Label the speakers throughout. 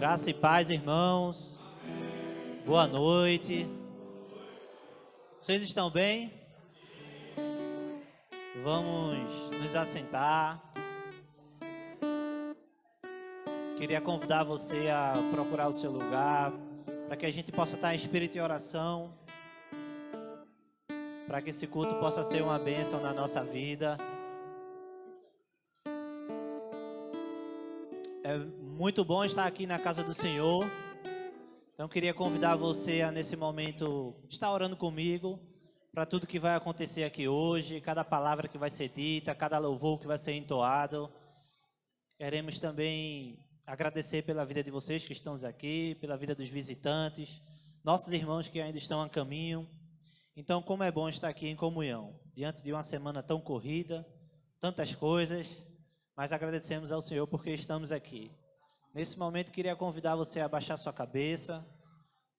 Speaker 1: Graça e paz, irmãos. Boa noite. Vocês estão bem? Vamos nos assentar. Queria convidar você a procurar o seu lugar, para que a gente possa estar em espírito e oração, para que esse culto possa ser uma bênção na nossa vida. É muito bom estar aqui na casa do Senhor. Então queria convidar você a nesse momento estar orando comigo para tudo que vai acontecer aqui hoje, cada palavra que vai ser dita, cada louvor que vai ser entoado. Queremos também agradecer pela vida de vocês que estão aqui, pela vida dos visitantes, nossos irmãos que ainda estão a caminho. Então, como é bom estar aqui em comunhão, diante de uma semana tão corrida, tantas coisas, mas agradecemos ao Senhor porque estamos aqui. Nesse momento, queria convidar você a baixar sua cabeça,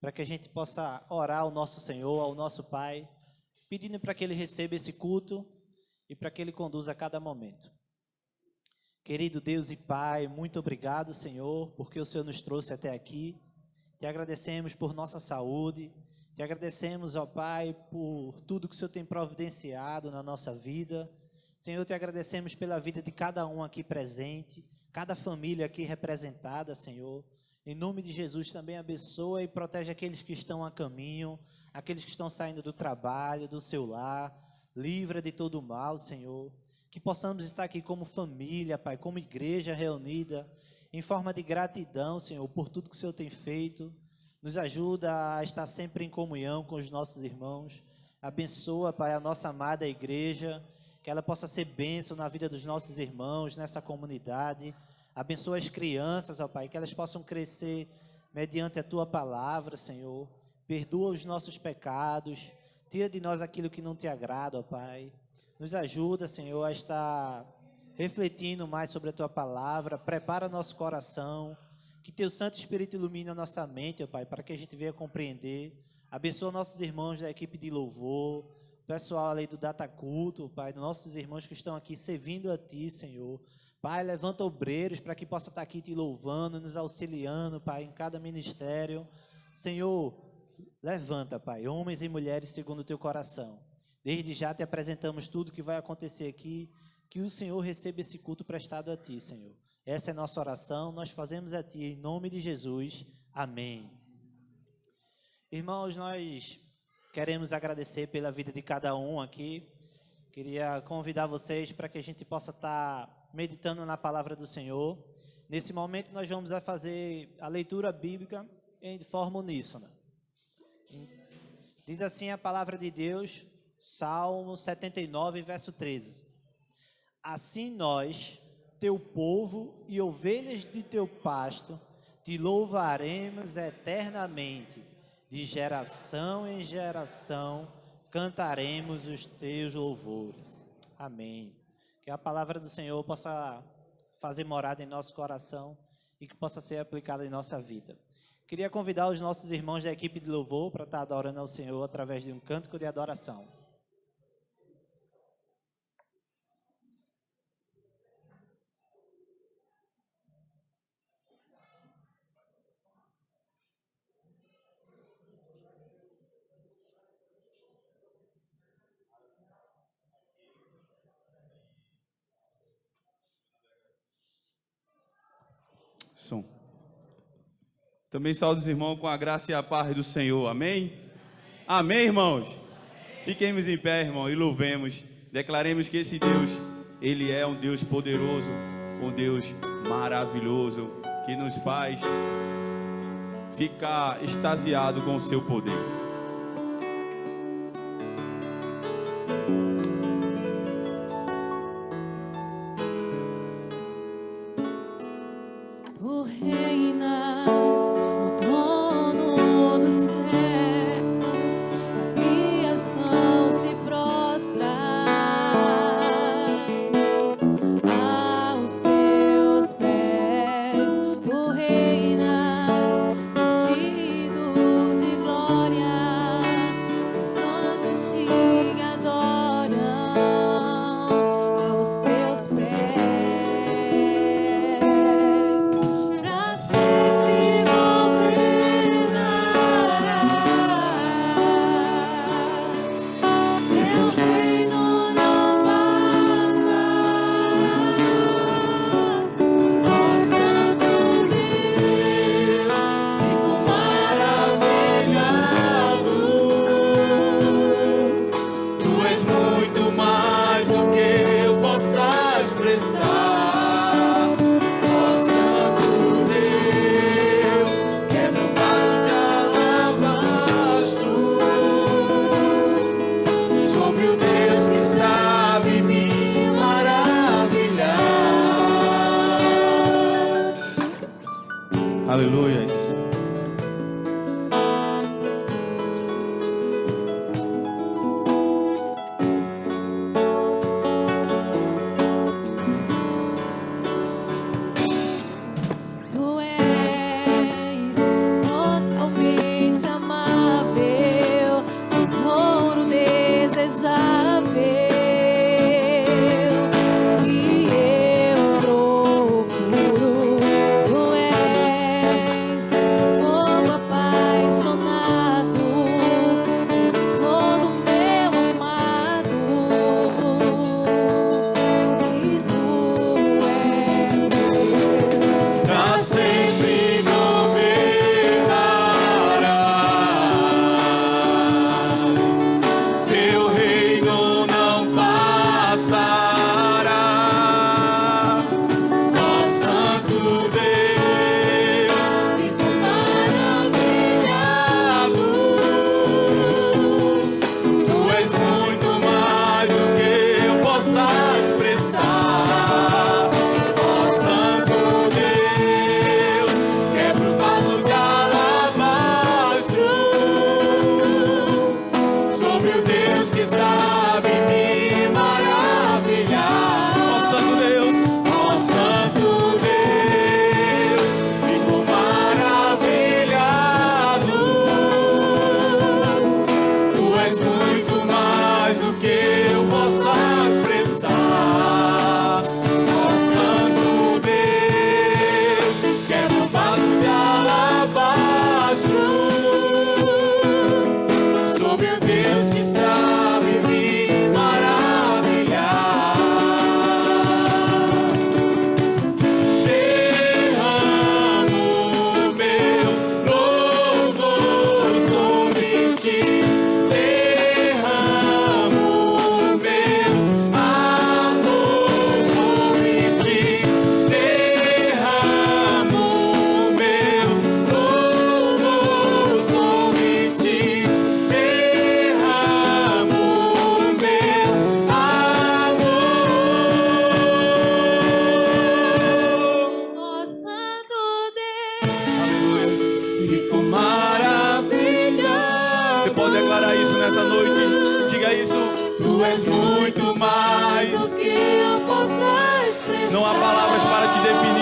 Speaker 1: para que a gente possa orar ao nosso Senhor, ao nosso Pai, pedindo para que Ele receba esse culto e para que Ele conduza a cada momento. Querido Deus e Pai, muito obrigado, Senhor, porque o Senhor nos trouxe até aqui. Te agradecemos por nossa saúde, te agradecemos, ó Pai, por tudo que o Senhor tem providenciado na nossa vida. Senhor, te agradecemos pela vida de cada um aqui presente, cada família aqui representada, Senhor. Em nome de Jesus, também abençoa e protege aqueles que estão a caminho, aqueles que estão saindo do trabalho, do seu lar. Livra de todo o mal, Senhor. Que possamos estar aqui como família, Pai, como igreja reunida, em forma de gratidão, Senhor, por tudo que o Senhor tem feito. Nos ajuda a estar sempre em comunhão com os nossos irmãos. Abençoa, Pai, a nossa amada igreja, que ela possa ser bênção na vida dos nossos irmãos, nessa comunidade. Abençoa as crianças, ó Pai, que elas possam crescer mediante a Tua palavra, Senhor. Perdoa os nossos pecados, tira de nós aquilo que não Te agrada, ó Pai. Nos ajuda, Senhor, a estar refletindo mais sobre a Tua palavra. Prepara nosso coração, que Teu Santo Espírito ilumine a nossa mente, ó Pai, para que a gente venha compreender. Abençoa nossos irmãos da equipe de louvor, pessoal ali do Data Culto, Pai, nossos irmãos que estão aqui servindo a Ti, Senhor. Pai, levanta obreiros para que possa estar aqui Te louvando, nos auxiliando, Pai, em cada ministério. Senhor, levanta, Pai, homens e mulheres segundo o Teu coração. Desde já Te apresentamos tudo que vai acontecer aqui, que o Senhor receba esse culto prestado a Ti, Senhor. Essa é a nossa oração, nós fazemos a Ti, em nome de Jesus. Amém. Irmãos, nós queremos agradecer pela vida de cada um aqui. Queria convidar vocês para que a gente possa estar meditando na palavra do Senhor. Nesse momento nós vamos fazer a leitura bíblica em forma uníssona. Diz assim a palavra de Deus, Salmo 79, verso 13. Assim nós, teu povo e ovelhas de teu pasto, te louvaremos eternamente. De geração em geração cantaremos os teus louvores. Amém. Que a palavra do Senhor possa fazer morada em nosso coração e que possa ser aplicada em nossa vida. Queria convidar os nossos irmãos da equipe de louvor para estar adorando ao Senhor através de um cântico de adoração.
Speaker 2: Som. Também saúdo os irmãos com a graça e a paz do Senhor, amém? Amém, irmãos? Amém. Fiquemos em pé, irmão, e louvemos, declaremos que esse Deus, Ele é um Deus poderoso, um Deus maravilhoso, que nos faz ficar extasiado com o seu poder.
Speaker 3: Glória.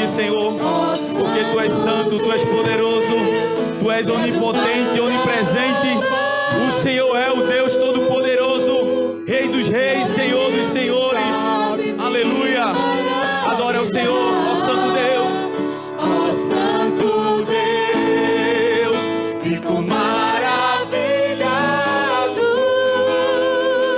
Speaker 2: Senhor, porque Tu és santo, Tu és poderoso, Tu és onipotente, onipresente. O Senhor é o Deus Todo-Poderoso, Rei dos Reis, Senhor dos Senhores. Aleluia! Adore ao Senhor, ó Santo Deus.
Speaker 3: Ó Santo Deus, fico maravilhado.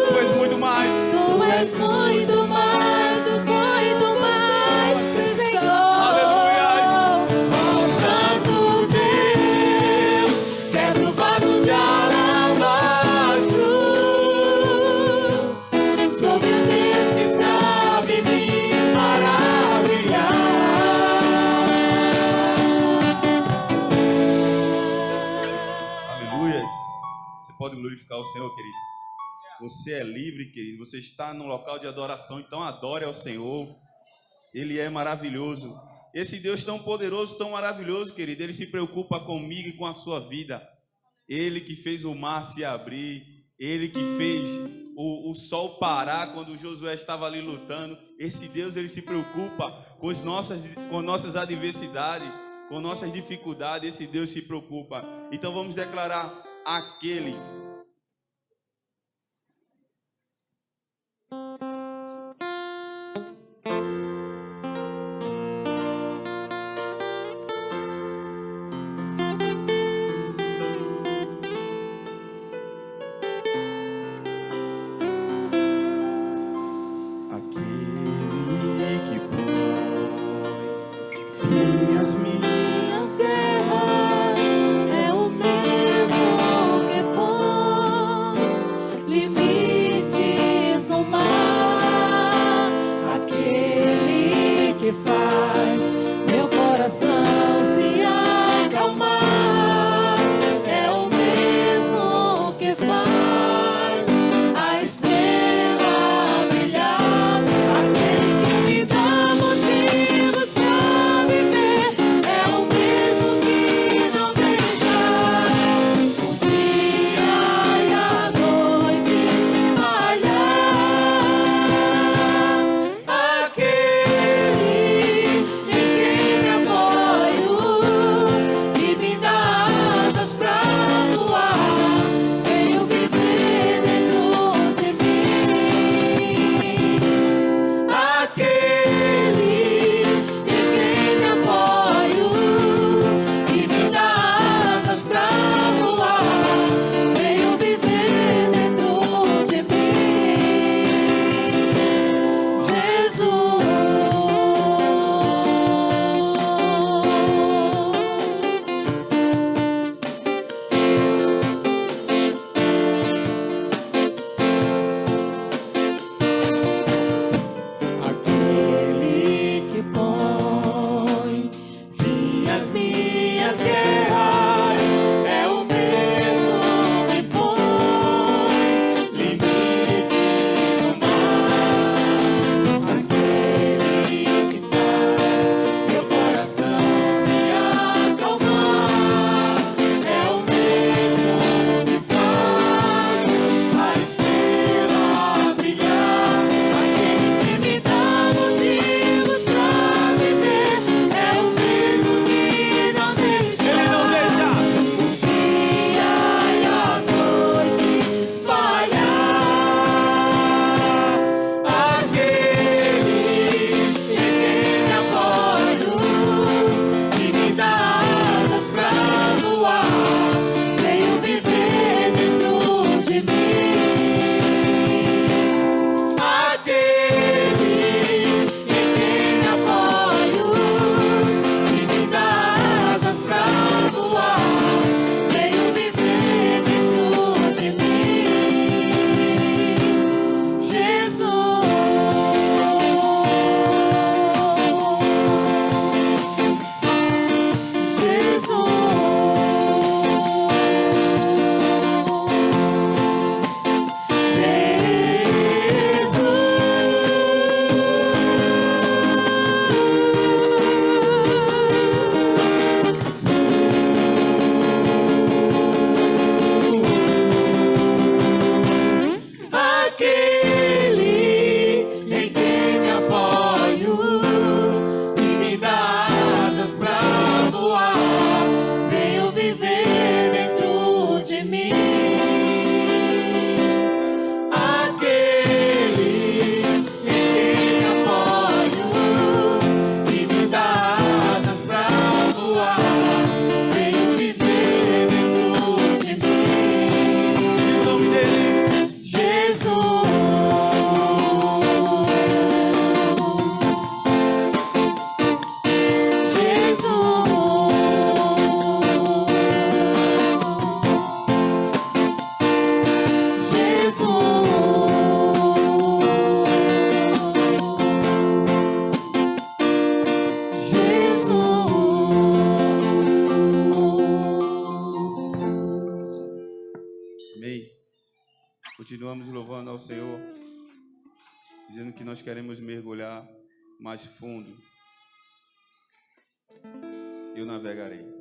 Speaker 2: Tu és muito mais.
Speaker 3: Tu és muito mais do que muito mais, Senhor.
Speaker 2: Aleluia.
Speaker 3: Ó Santo Deus, quebra o vaso de alabastro. Sobre o Deus que sabe me maravilhar.
Speaker 2: Aleluias. Você pode glorificar o Senhor, querido. Você é livre, querido. Você está num local de adoração, então adore ao Senhor. Ele é maravilhoso. Esse Deus tão poderoso, tão maravilhoso, querido, Ele se preocupa comigo e com a sua vida. Ele que fez o mar se abrir, Ele que fez o sol parar quando Josué estava ali lutando. Esse Deus, Ele se preocupa com nossas adversidades, com nossas dificuldades. Esse Deus se preocupa. Então vamos declarar aquele.
Speaker 3: Minhas guerras é o mesmo que põe
Speaker 2: Continuamos louvando ao Senhor, dizendo que nós queremos mergulhar mais fundo. Eu navegarei.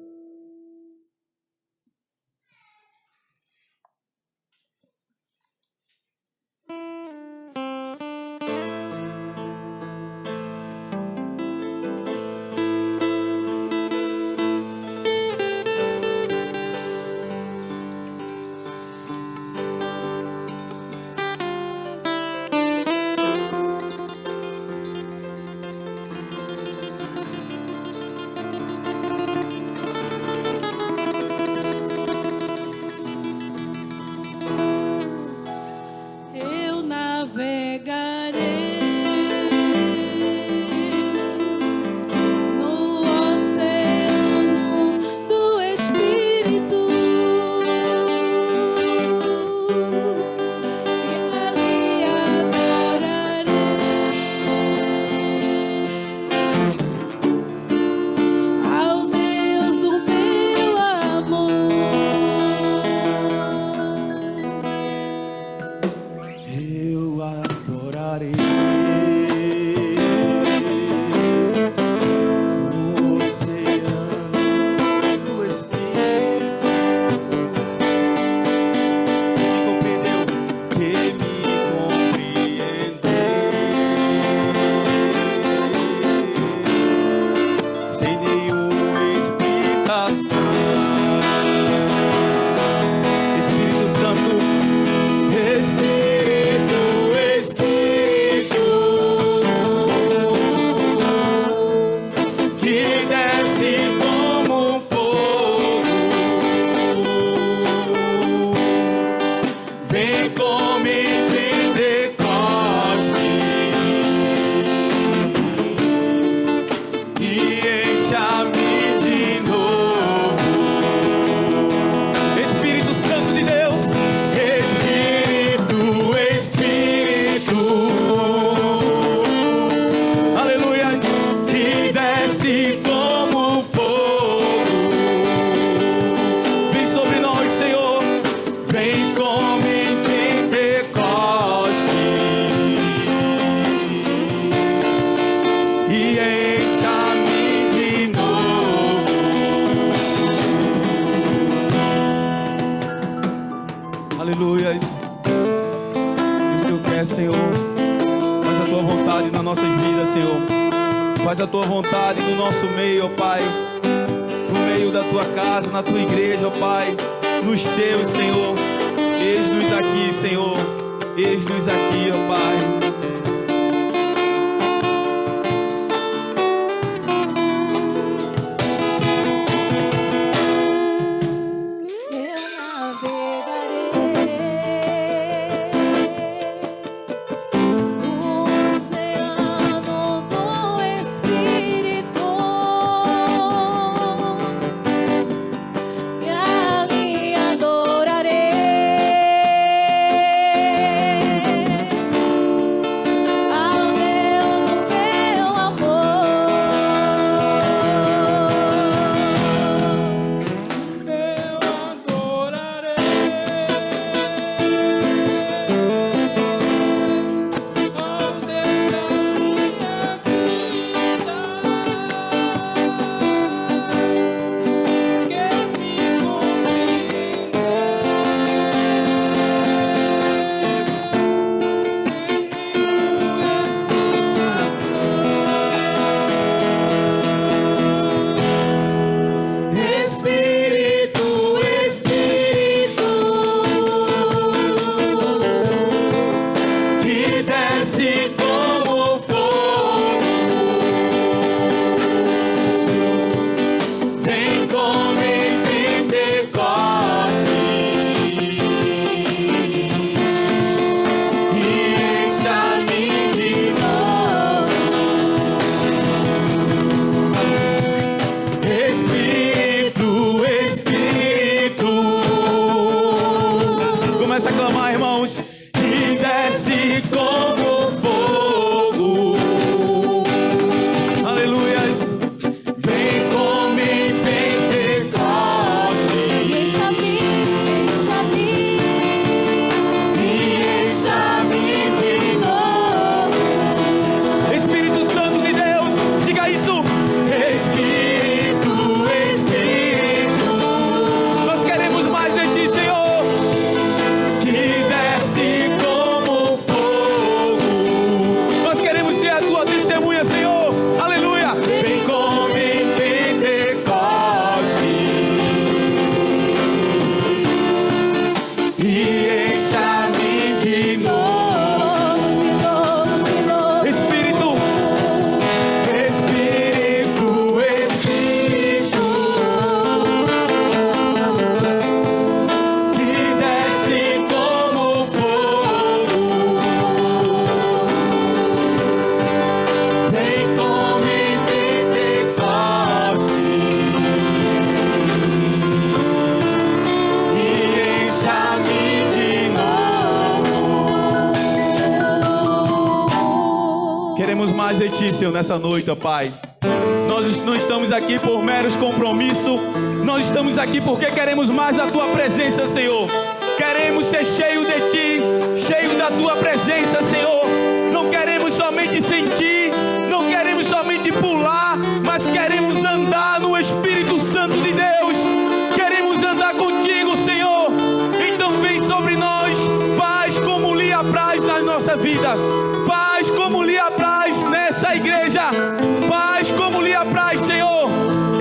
Speaker 3: Eu navegarei no oceano do Espírito e ali adorarei ao Deus do meu amor.
Speaker 2: Eu adorarei o oceano do Espírito. Me compreendeu, que me compreendeu, sem nenhuma explicação. Espírito Santo, Espírito, Espírito, que desce como um fogo, vem como em Pentecostes e encha-me de novo. Espírito Santo de Deus, Espírito, Espírito, aleluia, que desce como fogo, vem sobre nós, Senhor, vem como em Pentecostes e encha-me de novo. Aleluias. Se o Senhor quer, Senhor, faz a tua vontade nas nossas vidas, Senhor. Faz a tua vontade no nosso meio, ó Pai. No meio da tua casa, na tua igreja, ó Pai. Nos teus, Senhor. Eis-nos aqui, Senhor. Eis-nos aqui, ó Pai.
Speaker 3: Eu navegarei no oceano do Espírito e ali adorarei
Speaker 2: queremos mais de Ti, Senhor, nessa noite, ó Pai. Nós não estamos aqui por meros compromissos. Nós estamos aqui porque queremos mais a Tua presença, Senhor. Queremos ser cheios de Ti, cheio da Tua presença, Senhor. Não queremos somente sentir, não queremos somente pular, mas queremos andar no Espírito Santo de Deus. Queremos andar contigo, Senhor. Então vem sobre nós, faz como lhe apraz na nossa vida. Faz como lhe apraz nessa igreja. Faz como lhe apraz, Senhor.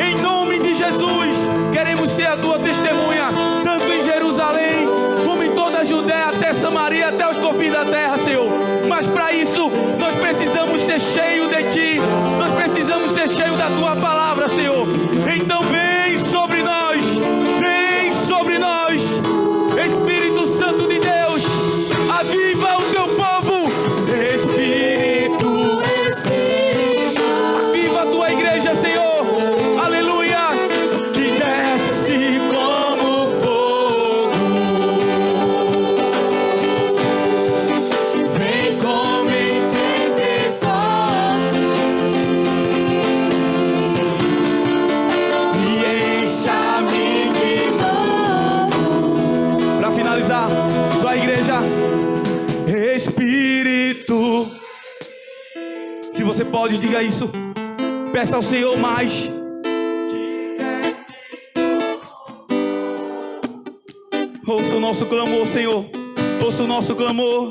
Speaker 2: Em nome de Jesus, queremos ser a Tua testemunha, tanto em Jerusalém, como em toda a Judéia, até Samaria, até os confins da terra, Senhor. Mas para isso, nós precisamos ser cheios de Ti. Nós precisamos ser cheios da Tua palavra, Senhor. Então vem sobre nós. Vem sobre nós. Espírito Santo de Deus, aviva o Teu povo. Espírito, aviva a Tua igreja, Senhor. Aleluia. Que desce como fogo.
Speaker 3: Vem como em Pentecostes e encha-me de novo.
Speaker 2: Para finalizar, só a igreja. Espírito. Se você pode, diga isso. Peça ao Senhor mais. Ouça o nosso clamor, Senhor. Ouça o nosso clamor.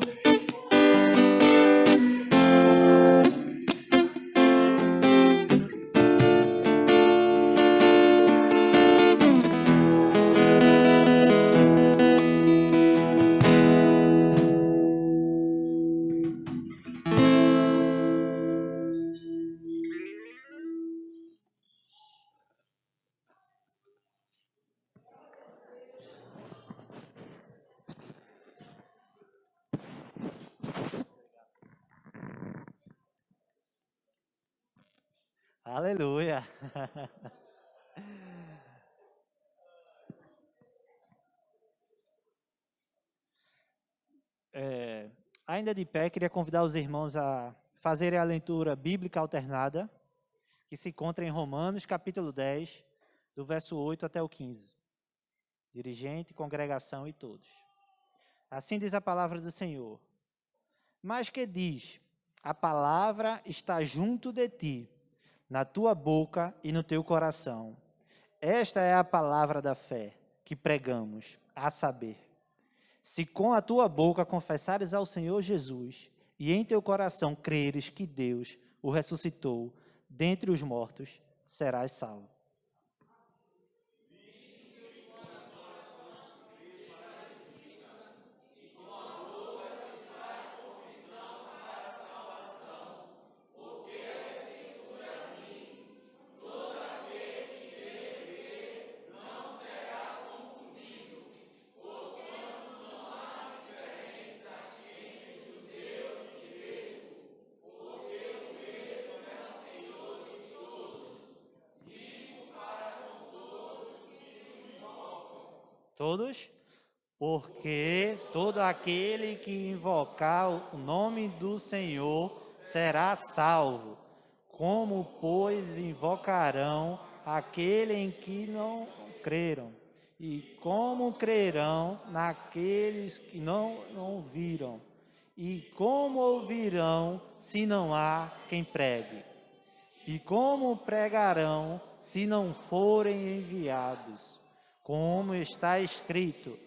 Speaker 1: Aleluia. Ainda de pé, queria convidar os irmãos a fazerem a leitura bíblica alternada, que se encontra em Romanos, capítulo 10, do verso 8 até o 15. Dirigente, congregação e todos. Assim diz a palavra do Senhor. Mas que diz, a palavra está junto de ti, na tua boca e no teu coração. Esta é a palavra da fé que pregamos, a saber. Se com a tua boca confessares ao Senhor Jesus e em teu coração creres que Deus o ressuscitou dentre os mortos, serás salvo. Todos? Porque todo aquele que invocar o nome do Senhor será salvo. Como, pois, invocarão aquele em que não creram? E como crerão naqueles que não ouviram? E como ouvirão se não há quem pregue? E como pregarão se não forem enviados? Como está escrito,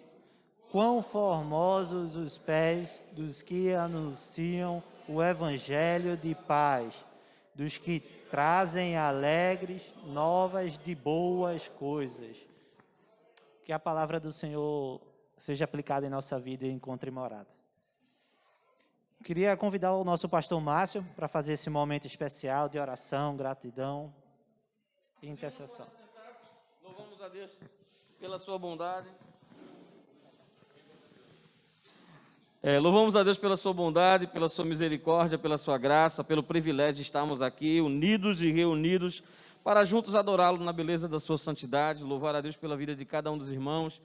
Speaker 1: quão formosos os pés dos que anunciam o evangelho de paz, dos que trazem alegres novas de boas coisas. Que a palavra do Senhor seja aplicada em nossa vida e encontre morada. Queria convidar o nosso pastor Márcio para fazer esse momento especial de oração, gratidão e intercessão.
Speaker 4: Louvamos a Deus pela sua bondade. Louvamos a Deus pela sua bondade, pela sua misericórdia, pela sua graça, pelo privilégio de estarmos aqui, unidos e reunidos, para juntos adorá-lo na beleza da sua santidade. Louvar a Deus pela vida de cada um dos irmãos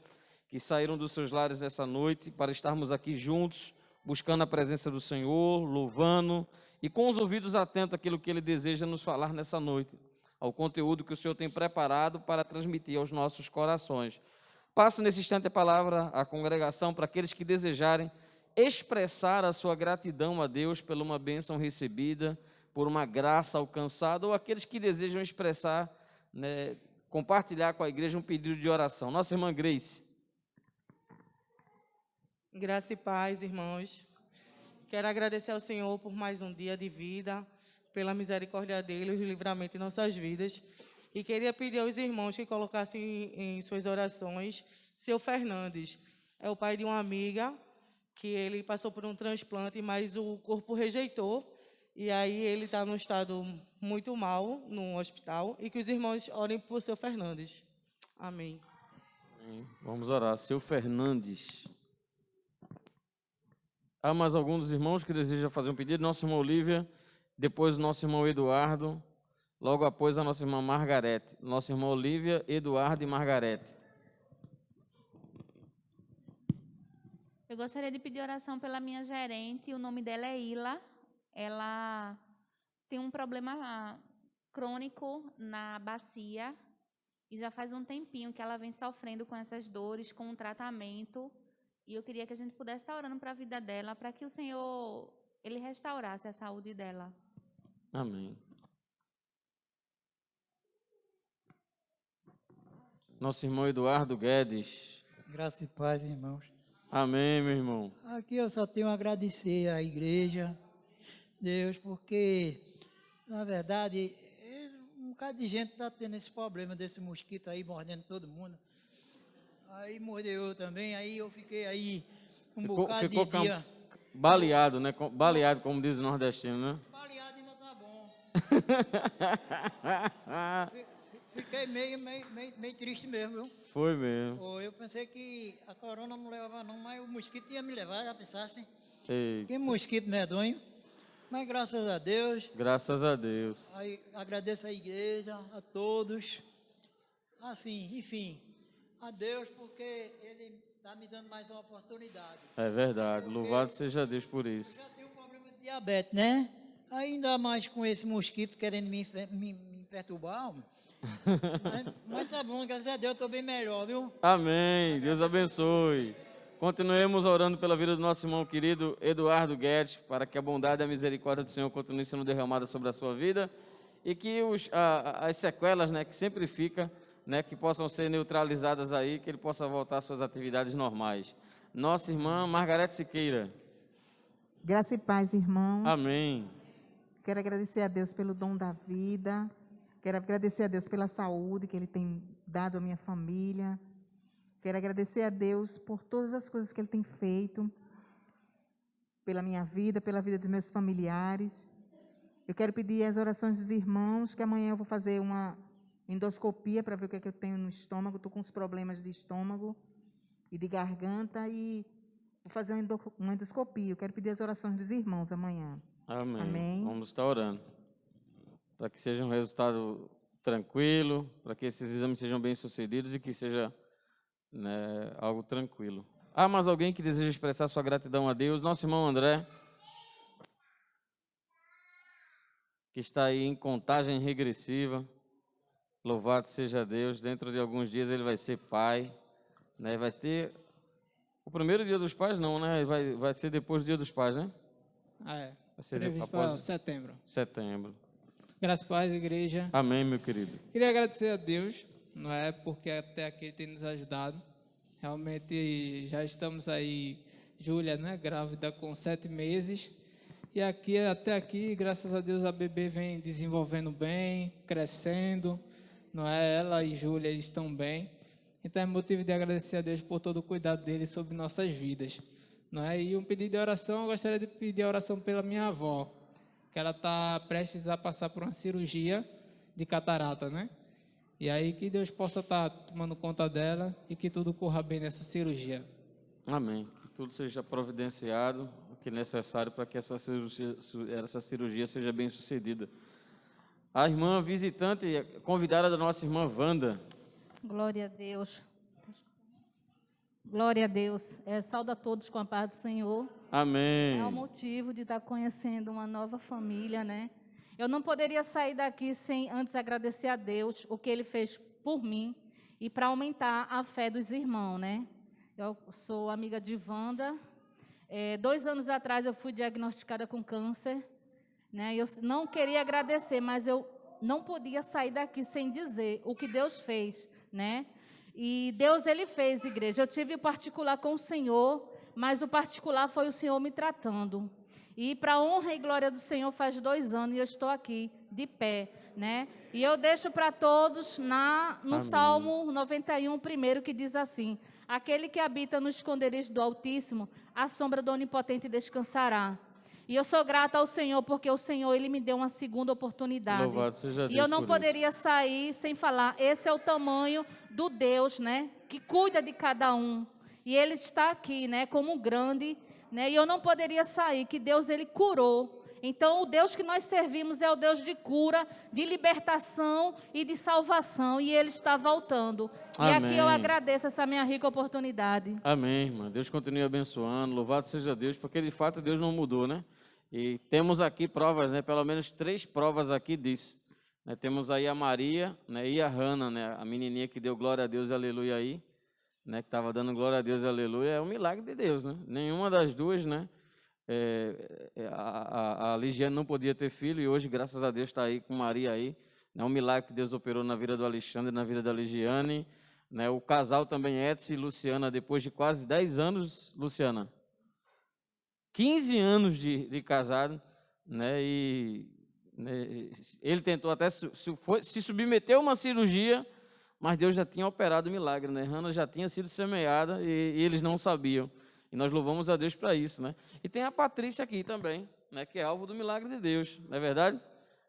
Speaker 4: que saíram dos seus lares nessa noite, para estarmos aqui juntos, buscando a presença do Senhor, louvando e com os ouvidos atentos àquilo que Ele deseja nos falar nessa noite, ao conteúdo que o Senhor tem preparado para transmitir aos nossos corações. Passo nesse instante a palavra à congregação para aqueles que desejarem expressar a sua gratidão a Deus por uma bênção recebida, por uma graça alcançada, ou aqueles que desejam expressar, né, compartilhar com a igreja um pedido de oração. Nossa irmã Grace.
Speaker 5: Graça e paz, irmãos. Quero agradecer ao Senhor por mais um dia de vida, pela misericórdia dele e o livramento em nossas vidas. E queria pedir aos irmãos que colocassem em suas orações seu Fernandes. É o pai de uma amiga que ele passou por um transplante, mas o corpo rejeitou. E aí ele está num estado muito mal no hospital. E que os irmãos orem por seu Fernandes. Amém.
Speaker 4: Vamos orar. Seu Fernandes. Há mais algum dos irmãos que deseja fazer um pedido? Nossa irmã Olívia, depois o nosso irmão Eduardo, logo após a nossa irmã Margarete. Nossa irmã Olívia, Eduardo e Margarete.
Speaker 3: Eu gostaria de pedir oração pela minha gerente, o nome dela é Ila. Ela tem um problema crônico na bacia e já faz um tempinho que ela vem sofrendo com essas dores, com um tratamento. E eu queria que a gente pudesse estar orando para a vida dela, para que o Senhor, Ele restaurasse a saúde dela.
Speaker 4: Amém. Nosso irmão Eduardo Guedes.
Speaker 6: Graça e paz, irmãos.
Speaker 4: Amém, meu irmão.
Speaker 6: Aqui eu só tenho a agradecer à igreja, Deus, porque, na verdade, um bocado de gente está tendo esse problema desse mosquito aí mordendo todo mundo. Aí mordeu eu também, aí eu fiquei aí bocado de dia.
Speaker 4: Baleado, né? Baleado, como diz o nordestino, né?
Speaker 6: Baleado ainda tá bom. Fiquei meio triste mesmo, viu?
Speaker 4: Foi mesmo.
Speaker 6: Eu pensei que a corona não levava não, mas o mosquito ia me levar, já pensasse.
Speaker 4: Ei,
Speaker 6: Que mosquito medonho. Mas graças a Deus.
Speaker 4: graças a Deus.
Speaker 6: Aí agradeço à igreja, a todos. Assim, enfim, a Deus porque Ele está me dando mais uma oportunidade.
Speaker 4: É verdade. Louvado seja Deus por
Speaker 6: Eu
Speaker 4: isso.
Speaker 6: já tenho um problema de diabetes, né? Ainda mais com esse mosquito querendo me perturbar. Homem. Mas tá bom, graças a Deus eu estou bem melhor, viu?
Speaker 4: Amém. Deus abençoe. Continuemos orando pela vida do nosso irmão querido Eduardo Guedes, para que a bondade e a misericórdia do Senhor continue sendo derramada sobre a sua vida e que as sequelas, né, que sempre fica, né, que possam ser neutralizadas aí, que ele possa voltar às suas atividades normais. Nossa irmã Margarete Siqueira.
Speaker 7: Graça e paz, irmãos.
Speaker 4: Amém.
Speaker 7: Quero agradecer a Deus pelo dom da vida. Quero agradecer a Deus pela saúde que Ele tem dado à minha família. Quero agradecer a Deus por todas as coisas que Ele tem feito, pela minha vida, pela vida dos meus familiares. Eu quero pedir as orações dos irmãos, que amanhã eu vou fazer uma endoscopia para ver o que é que eu tenho no estômago. Estou com uns problemas de estômago e de garganta e vou fazer uma endoscopia. Eu quero pedir as orações dos irmãos amanhã.
Speaker 4: Amém.
Speaker 7: Amém.
Speaker 4: Vamos estar orando. Para que seja um resultado tranquilo, para que esses exames sejam bem-sucedidos e que seja, né, algo tranquilo. Há mais alguém que deseja expressar sua gratidão a Deus? Nosso irmão André, que está aí em contagem regressiva. Louvado seja Deus. Dentro de alguns dias ele vai ser pai, né? Vai ter o primeiro dia dos pais, não, né? Vai ser depois do dia dos pais, né?
Speaker 8: Vai
Speaker 4: ser
Speaker 8: previsto para setembro.
Speaker 4: Setembro.
Speaker 8: Graças a paz, igreja.
Speaker 4: Amém, meu querido.
Speaker 8: Queria agradecer a Deus, não é? Porque até aqui Ele tem nos ajudado. Realmente já estamos aí, Júlia, né? Grávida com 7 meses. E até aqui, graças a Deus, a bebê vem desenvolvendo bem, crescendo, não é? Ela e Júlia estão bem. Então é motivo de agradecer a Deus por todo o cuidado dele sobre nossas vidas, não é? E um pedido de oração, eu gostaria de pedir a oração pela minha avó, que ela está prestes a passar por uma cirurgia de catarata, né? E aí que Deus possa estar tomando conta dela e que tudo corra bem nessa cirurgia.
Speaker 4: Amém. Que tudo seja providenciado, o que é necessário para que essa cirurgia seja bem sucedida. A irmã visitante, convidada da nossa irmã Wanda.
Speaker 9: Glória a Deus. Glória a Deus. Saúdo a todos com a paz do Senhor.
Speaker 4: Amém.
Speaker 3: É o motivo de estar conhecendo uma nova família, né? Eu não poderia sair daqui sem antes agradecer a Deus o que Ele fez por mim e para aumentar a fé dos irmãos, né? Eu sou amiga de Wanda. 2 anos atrás eu fui diagnosticada com câncer, né? Eu não queria agradecer, mas eu não podia sair daqui sem dizer o que Deus fez, né? E Deus, Ele fez, igreja. Eu tive o particular com o Senhor, mas o particular foi o Senhor me tratando. E para a honra e glória do Senhor faz 2 anos e eu estou aqui, de pé, né? E eu deixo para todos no
Speaker 4: Amém.
Speaker 3: Salmo 91, primeiro, que diz assim: aquele que habita no esconderijo do Altíssimo, a sombra do Onipotente descansará. E eu sou grata ao Senhor, porque o Senhor, Ele me deu uma segunda oportunidade.
Speaker 4: Louvado seja
Speaker 3: E
Speaker 4: Deus
Speaker 3: eu não
Speaker 4: por
Speaker 3: poderia sair sem falar, esse é o tamanho do Deus, né? Que cuida de cada um. E Ele está aqui, né? Como grande, né? E eu não poderia sair, que Deus, Ele curou. Então, o Deus que nós servimos é o Deus de cura, de libertação e de salvação. E Ele está voltando. E aqui eu
Speaker 4: Amém.
Speaker 3: agradeço essa minha rica oportunidade.
Speaker 4: Amém, irmã. Deus continue abençoando. Louvado seja Deus, porque de fato Deus não mudou, né? E temos aqui provas, né? Pelo menos 3 provas aqui disso. Né? Temos aí a Maria, né? E a Hannah, né? A menininha que deu glória a Deus, aleluia aí, né? Que estava dando glória a Deus, aleluia. É um milagre de Deus, né? Nenhuma das duas, né? A Ligiane não podia ter filho e hoje, graças a Deus, está aí com Maria aí. É um milagre que Deus operou na vida do Alexandre, na vida da Ligiane. Né? O casal também, Edson e Luciana, depois de quase 10 anos, Luciana, 15 anos de casado, né? E né, ele tentou até se submeter a uma cirurgia, mas Deus já tinha operado o milagre, né? Hannah já tinha sido semeada e eles não sabiam. E nós louvamos a Deus para isso, né? E tem a Patrícia aqui também, né? Que é alvo do milagre de Deus, não é verdade?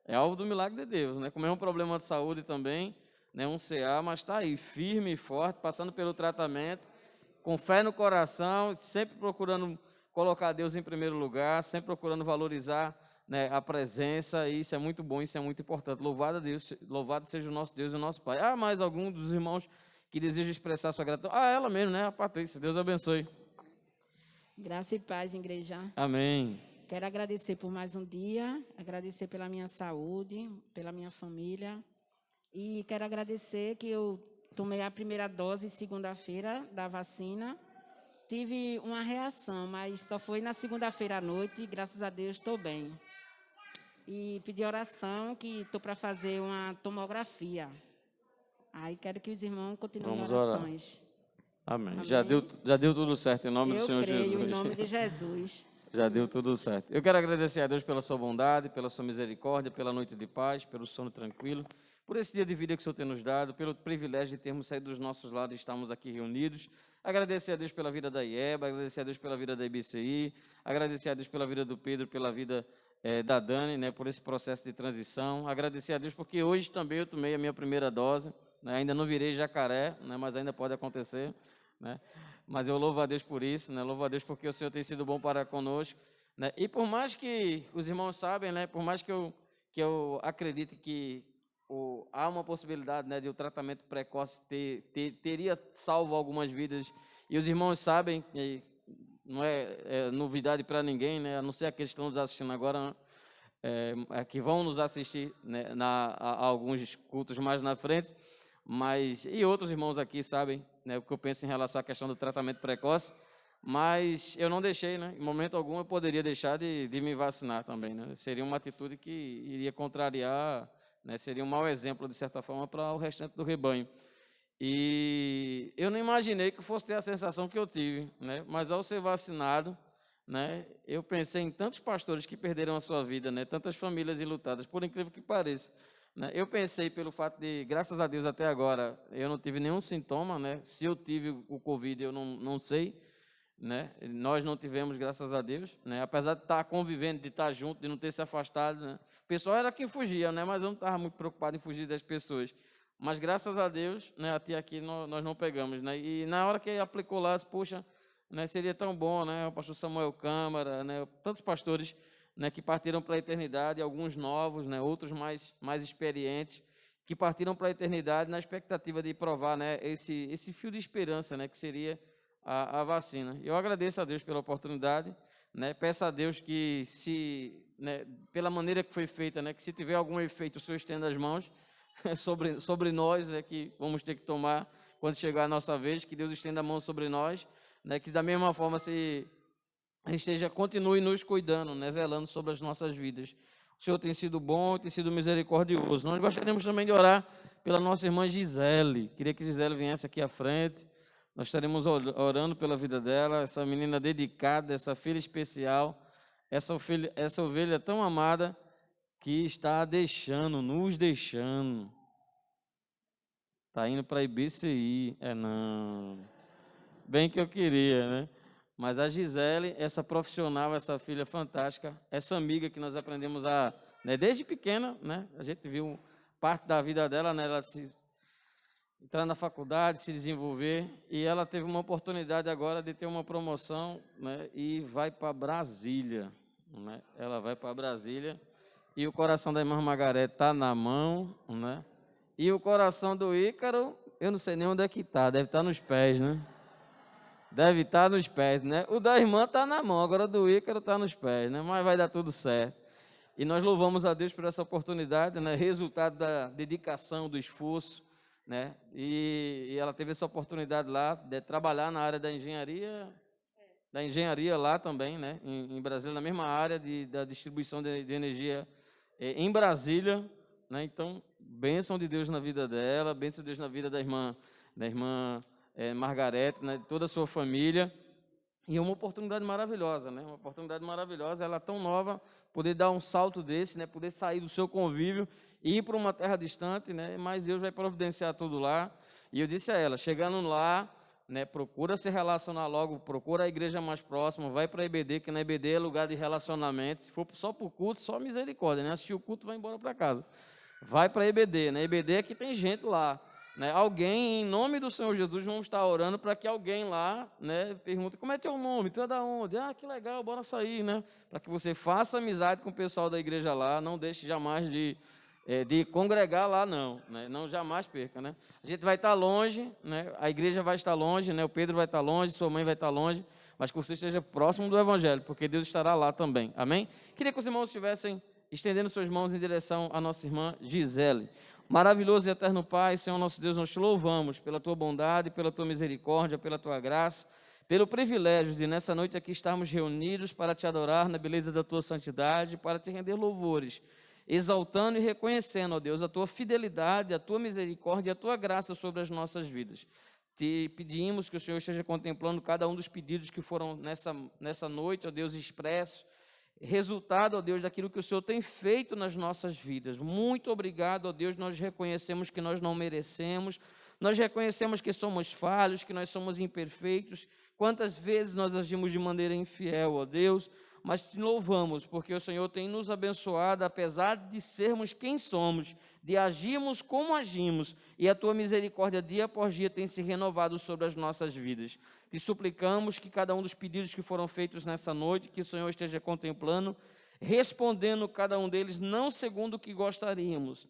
Speaker 4: É alvo do milagre de Deus, né? Com um problema de saúde também, né? Um CA, mas está aí, firme e forte, passando pelo tratamento, com fé no coração, sempre procurando colocar Deus em primeiro lugar, sempre procurando valorizar, né, a presença, e isso é muito bom, isso é muito importante. Louvado a Deus, louvado seja o nosso Deus e o nosso Pai. Ah, mais algum dos irmãos que deseja expressar sua gratidão? Ah, ela mesmo, né? A Patrícia, Deus abençoe.
Speaker 9: Graça e paz, igreja.
Speaker 4: Amém.
Speaker 9: Quero agradecer por mais um dia, agradecer pela minha saúde, pela minha família. E quero agradecer que eu tomei a primeira dose segunda-feira da vacina. Tive uma reação, mas só foi na segunda-feira à noite e, graças a Deus, estou bem. E pedi oração, que estou para fazer uma tomografia. Aí quero que os irmãos continuem
Speaker 4: Vamos
Speaker 9: em orações.
Speaker 4: Amém.
Speaker 9: Amém.
Speaker 4: Já deu tudo certo, em nome do
Speaker 9: Eu
Speaker 4: Senhor
Speaker 9: creio
Speaker 4: Jesus.
Speaker 9: em nome de Jesus.
Speaker 4: Já deu tudo certo. Eu quero agradecer a Deus pela sua bondade, pela sua misericórdia, pela noite de paz, pelo sono tranquilo, por esse dia de vida que o Senhor tem nos dado, pelo privilégio de termos saído dos nossos lados e estarmos aqui reunidos. Agradecer a Deus pela vida da IEBA, agradecer a Deus pela vida da IBCI, agradecer a Deus pela vida do Pedro, pela vida da Dani, né, por esse processo de transição. Agradecer a Deus porque hoje também eu tomei a minha primeira dose, né, ainda não virei jacaré, né, mas ainda pode acontecer, né, mas eu louvo a Deus por isso, né, louvo a Deus porque o Senhor tem sido bom para conosco, né, e por mais que os irmãos sabem, né, por mais que eu acredite que há uma possibilidade, né, de o tratamento precoce teria salvo algumas vidas, e os irmãos sabem que não é novidade para ninguém, né, a não ser aqueles que estão nos assistindo agora, que vão nos assistir, né, a alguns cultos mais na frente, mas e outros irmãos aqui sabem, né, o que eu penso em relação à questão do tratamento precoce, mas eu não deixei, né, em momento algum eu poderia deixar de me vacinar também, né, seria uma atitude que iria contrariar, né, seria um mau exemplo, de certa forma, para o restante do rebanho. E eu não imaginei que eu fosse ter a sensação que eu tive, né, mas ao ser vacinado, né, eu pensei em tantos pastores que perderam a sua vida, né, tantas famílias enlutadas, por incrível que pareça. Né, eu pensei pelo fato de, graças a Deus até agora, eu não tive nenhum sintoma, né, se eu tive o Covid eu não sei, né, nós não tivemos, graças a Deus, né, apesar de estar convivendo, de estar junto, de não ter se afastado, né, o pessoal era quem fugia, né, mas eu não estava muito preocupado em fugir das pessoas, mas graças a Deus, né, até aqui nós não pegamos, né, e na hora que aplicou lá, poxa, né, seria tão bom, né, o pastor Samuel Câmara, né, tantos pastores, né, que partiram para a eternidade, alguns novos, né, outros mais experientes, que partiram para a eternidade na expectativa de provar, né, esse fio de esperança, né, que seria a vacina. Eu agradeço a Deus pela oportunidade, né, peça a Deus que se, né, pela maneira que foi feita, né, que se tiver algum efeito, o Senhor estenda as mãos sobre nós, que vamos ter que tomar quando chegar a nossa vez, que Deus estenda a mão sobre nós, né, que da mesma forma se a gente continue nos cuidando, né, velando sobre as nossas vidas. O Senhor tem sido bom, tem sido misericordioso. Nós gostaríamos também de orar pela nossa irmã Gisele. Queria que Gisele viesse aqui à frente. Nós estaremos orando pela vida dela, essa menina dedicada, essa filha especial, essa ovelha tão amada que está nos deixando. Está indo para a IBCI. Não. Bem que eu queria, né? Mas a Gisele, essa profissional, essa filha fantástica, essa amiga que nós aprendemos né, desde pequena, né? A gente viu parte da vida dela, né? Ela entrar na faculdade, se desenvolver, e ela teve uma oportunidade agora de ter uma promoção, né? E vai para Brasília, né? Ela vai para Brasília e o coração da irmã Margarete está na mão, né? E o coração do Ícaro, eu não sei nem onde é que está, deve estar nos pés, né? Deve estar nos pés, né? O da irmã está na mão, agora o do Ícaro está nos pés, né? Mas vai dar tudo certo. E nós louvamos a Deus por essa oportunidade, né? Resultado da dedicação, do esforço, né? E ela teve essa oportunidade lá de trabalhar na área da engenharia lá também, né? Em Brasília, na mesma área da distribuição de energia em Brasília, né? Então, bênção de Deus na vida dela, bênção de Deus na vida da irmã Margarete, né, de toda a sua família, e uma oportunidade maravilhosa, né? Uma oportunidade maravilhosa, ela tão nova, poder dar um salto desse, né? Poder sair do seu convívio e ir para uma terra distante, né? Mas Deus vai providenciar tudo lá. E eu disse a ela, chegando lá, né? Procura se relacionar logo, procura a igreja mais próxima, vai para a EBD, que na EBD é lugar de relacionamento. Se for só para o culto, só misericórdia, né? Assistir o culto, vai embora para casa. Vai para a EBD, né? EBD é que tem gente lá. Né, alguém, em nome do Senhor Jesus, vamos estar orando para que alguém lá, né, pergunte, como é teu nome? Tu é da onde? Ah, que legal, bora sair, né? Para que você faça amizade com o pessoal da igreja lá, não deixe jamais de congregar lá, não, né? Não jamais perca, né? A gente vai estar longe, né? A igreja vai estar longe, né? O Pedro vai estar longe, sua mãe vai estar longe, mas que você esteja próximo do Evangelho, porque Deus estará lá também, amém? Queria que os irmãos estivessem estendendo suas mãos em direção à nossa irmã Gisele. Maravilhoso e eterno Pai, Senhor nosso Deus, nós te louvamos pela tua bondade, pela tua misericórdia, pela tua graça, pelo privilégio de nessa noite aqui estarmos reunidos para te adorar na beleza da tua santidade, para te render louvores, exaltando e reconhecendo, ó Deus, a tua fidelidade, a tua misericórdia e a tua graça sobre as nossas vidas. Te pedimos que o Senhor esteja contemplando cada um dos pedidos que foram nessa noite, ó Deus, expressos, resultado, ó Deus, daquilo que o Senhor tem feito nas nossas vidas. Muito obrigado, ó Deus, nós reconhecemos que nós não merecemos, nós reconhecemos que somos falhos, que nós somos imperfeitos, quantas vezes nós agimos de maneira infiel, ó Deus, mas te louvamos, porque o Senhor tem nos abençoado, apesar de sermos quem somos, de agirmos como agimos, e a tua misericórdia dia após dia tem se renovado sobre as nossas vidas. Te suplicamos que cada um dos pedidos que foram feitos nessa noite, que o Senhor esteja contemplando, respondendo cada um deles, não segundo o que gostaríamos,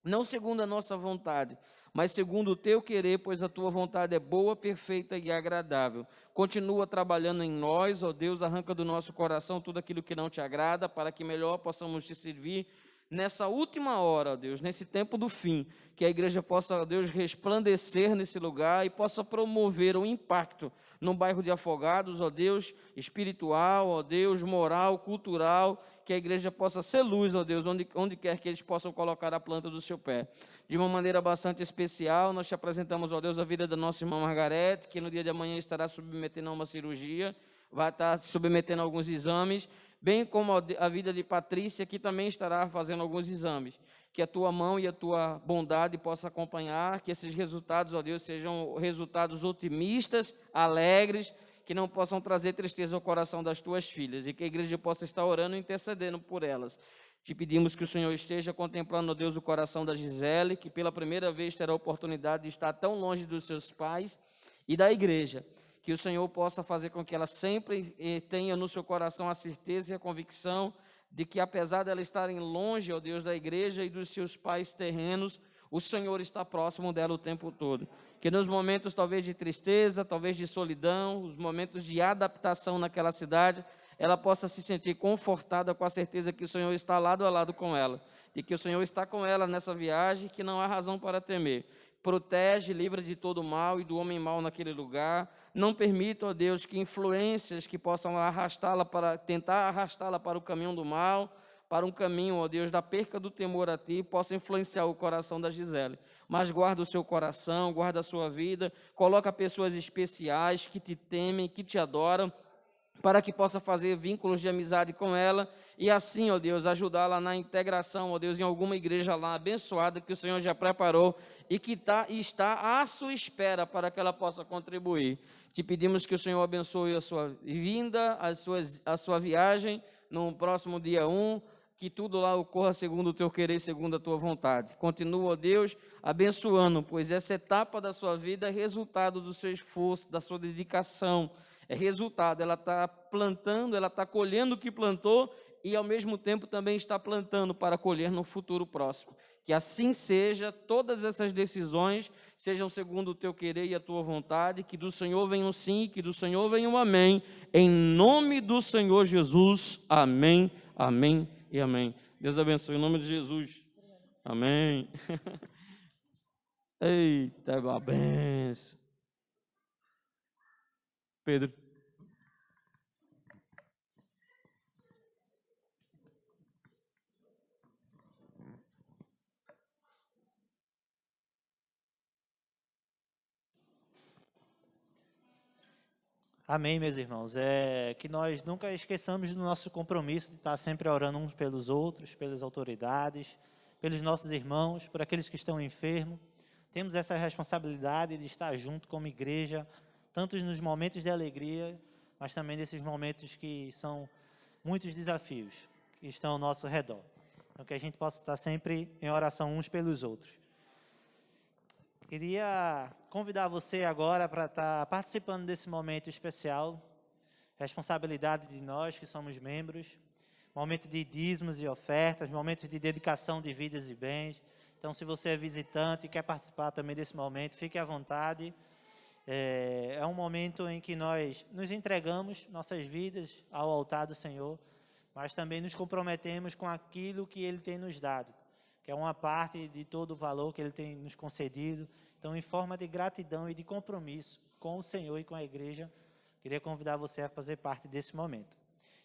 Speaker 4: não segundo a nossa vontade, mas segundo o teu querer, pois a tua vontade é boa, perfeita e agradável. Continua trabalhando em nós, ó Deus, arranca do nosso coração tudo aquilo que não te agrada, para que melhor possamos te servir nessa última hora, ó Deus, nesse tempo do fim, que a igreja possa, ó Deus, resplandecer nesse lugar e possa promover um impacto no bairro de Afogados, ó Deus, espiritual, ó Deus, moral, cultural, que a igreja possa ser luz, ó Deus, onde quer que eles possam colocar a planta do seu pé. De uma maneira bastante especial, nós te apresentamos, ó Deus, a vida da nossa irmã Margarete, que no dia de amanhã estará submetendo a uma cirurgia, vai estar submetendo a alguns exames, bem como a vida de Patrícia, que também estará fazendo alguns exames. Que a tua mão e a tua bondade possa acompanhar, que esses resultados, ó Deus, sejam resultados otimistas, alegres, que não possam trazer tristeza ao coração das tuas filhas, e que a igreja possa estar orando e intercedendo por elas. Te pedimos que o Senhor esteja contemplando, ó Deus, o coração da Gisele, que pela primeira vez terá a oportunidade de estar tão longe dos seus pais e da igreja. Que o Senhor possa fazer com que ela sempre tenha no seu coração a certeza e a convicção de que, apesar dela estarem longe, ó Deus, da igreja e dos seus pais terrenos, o Senhor está próximo dela o tempo todo. Que nos momentos talvez de tristeza, talvez de solidão, os momentos de adaptação naquela cidade, ela possa se sentir confortada com a certeza que o Senhor está lado a lado com ela, e que o Senhor está com ela nessa viagem, que não há razão para temer. Protege, livra de todo mal e do homem mau naquele lugar. Não permita, ó Deus, que influências que possam tentar arrastá-la para o caminho do mal, para um caminho, ó Deus, da perca do temor a Ti, possa influenciar o coração da Gisele. Mas guarda o seu coração, guarda a sua vida, coloca pessoas especiais que te temem, que te adoram, para que possa fazer vínculos de amizade com ela e assim, ó Deus, ajudá-la na integração, ó Deus, em alguma igreja lá abençoada que o Senhor já preparou e que está à sua espera para que ela possa contribuir. Te pedimos que o Senhor abençoe a sua vinda, a sua viagem no próximo dia 1, que tudo lá ocorra segundo o teu querer, segundo a tua vontade. Continua, ó Deus, abençoando, pois essa etapa da sua vida é resultado do seu esforço, da sua dedicação, é resultado, ela está plantando, ela está colhendo o que plantou e ao mesmo tempo também está plantando para colher no futuro próximo. Que assim seja, todas essas decisões sejam segundo o teu querer e a tua vontade, que do Senhor venha um sim, que do Senhor venha um amém, em nome do Senhor Jesus, amém, amém e amém. Deus abençoe, em nome de Jesus, amém. Eita, uma benção. Pedro.
Speaker 1: Amém, meus irmãos. Que nós nunca esqueçamos do nosso compromisso de estar sempre orando uns pelos outros, pelas autoridades, pelos nossos irmãos, por aqueles que estão enfermos. Temos essa responsabilidade de estar junto como igreja, tanto nos momentos de alegria, mas também nesses momentos que são muitos desafios que estão ao nosso redor. Então, que a gente possa estar sempre em oração uns pelos outros. Queria convidar você agora para estar participando desse momento especial, responsabilidade de nós que somos membros, momento de dízimos e ofertas, momento de dedicação de vidas e bens. Então, se você é visitante e quer participar também desse momento, fique à vontade. É um momento em que nós nos entregamos nossas vidas ao altar do Senhor, mas também nos comprometemos com aquilo que Ele tem nos dado, que é uma parte de todo o valor que Ele tem nos concedido. Então, em forma de gratidão e de compromisso com o Senhor e com a igreja, queria convidar você a fazer parte desse momento.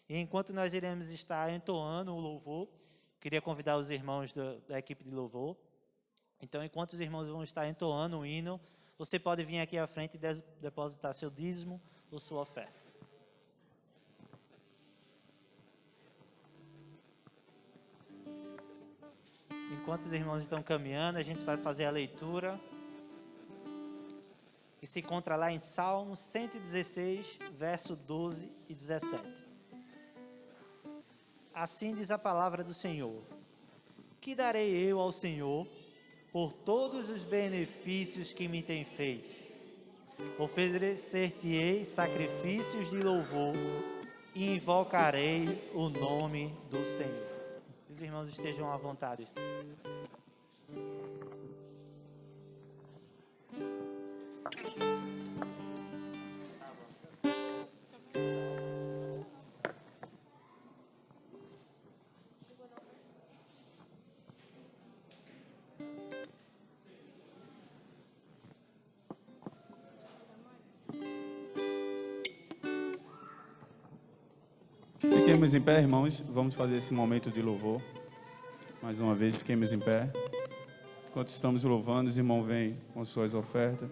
Speaker 1: E enquanto nós iremos estar entoando o louvor, queria convidar os irmãos da equipe de louvor. Então, enquanto os irmãos vão estar entoando o hino, você pode vir aqui à frente e depositar seu dízimo ou sua oferta. Enquanto os irmãos estão caminhando, a gente vai fazer a leitura, que se encontra lá em Salmos 116, verso 12 e 17. Assim diz a palavra do Senhor: que darei eu ao Senhor por todos os benefícios que me tem feito? Oferecer-te-ei sacrifícios de louvor e invocarei o nome do Senhor. Que os irmãos estejam à vontade.
Speaker 2: Fiquemos em pé, irmãos. Vamos fazer esse momento de louvor. Mais uma vez, fiquemos em pé. Enquanto estamos louvando, os irmãos vêm com suas ofertas,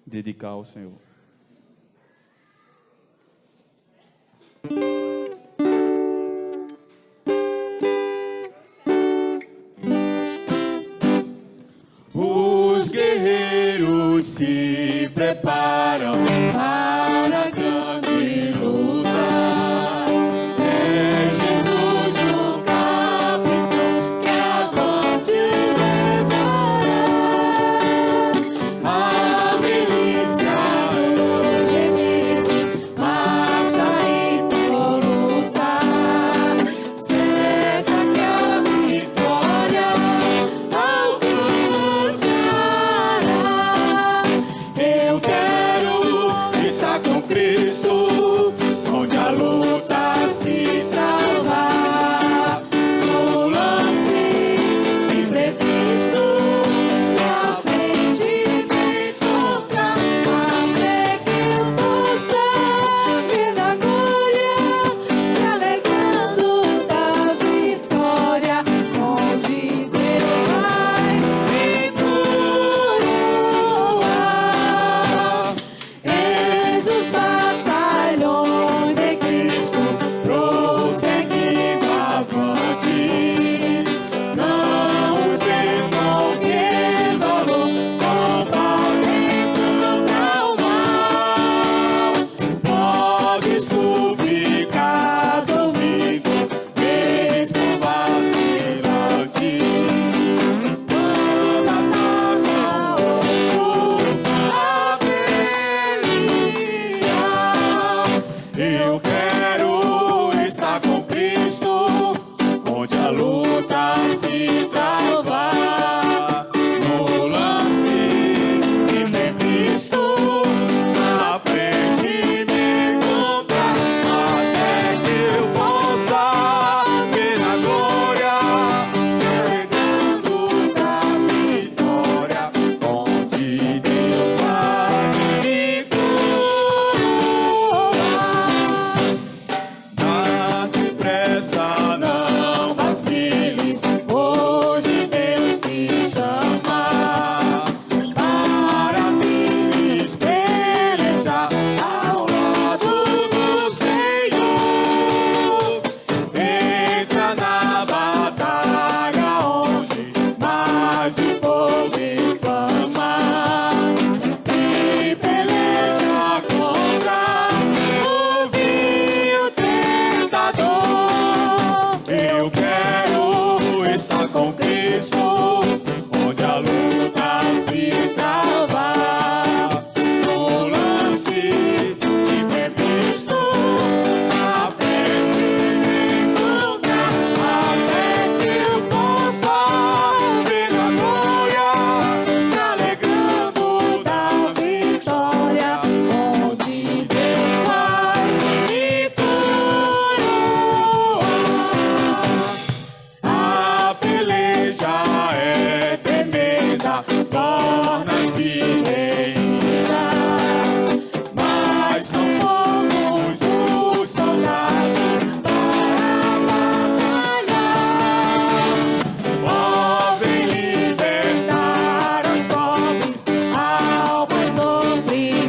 Speaker 2: dedicar ao Senhor. Os guerreiros se preparam para a grande luta. É Jesus o capitão que avante os levará. A milícia hoje inimigos marcha e por lutar. Certa que a vitória alcançará. Eu quero com Cristo, onde a luta se trava. No lance imprevisto, a fé se encontra, até que eu possa ver a glória, se alegrando da vitória, onde Deus vai me coroar. A peleja é tremenda, torna-se reina, mas não fomos os soldados para batalhar. Ó, vem libertar os pobres, almas oprimidas,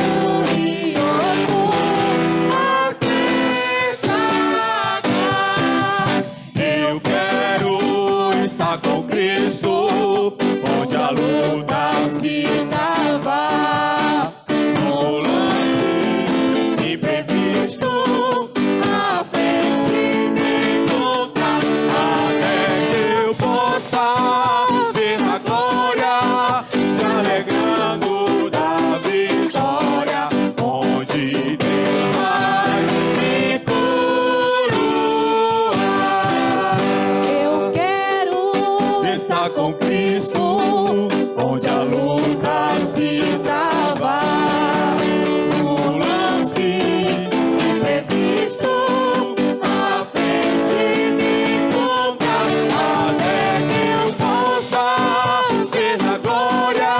Speaker 2: vitorioso as tragar. Eu quero estar com Cristo, onde a luta se trava. No lance imprevisto, a frente me encontra, até que eu possa ver a glória, se alegrando da vitória, onde Deus vai me coroar. Eu quero estar com Cristo, onde a luta se trava. No lance imprevisto, a frente me encontra, até que eu possa ver a glória,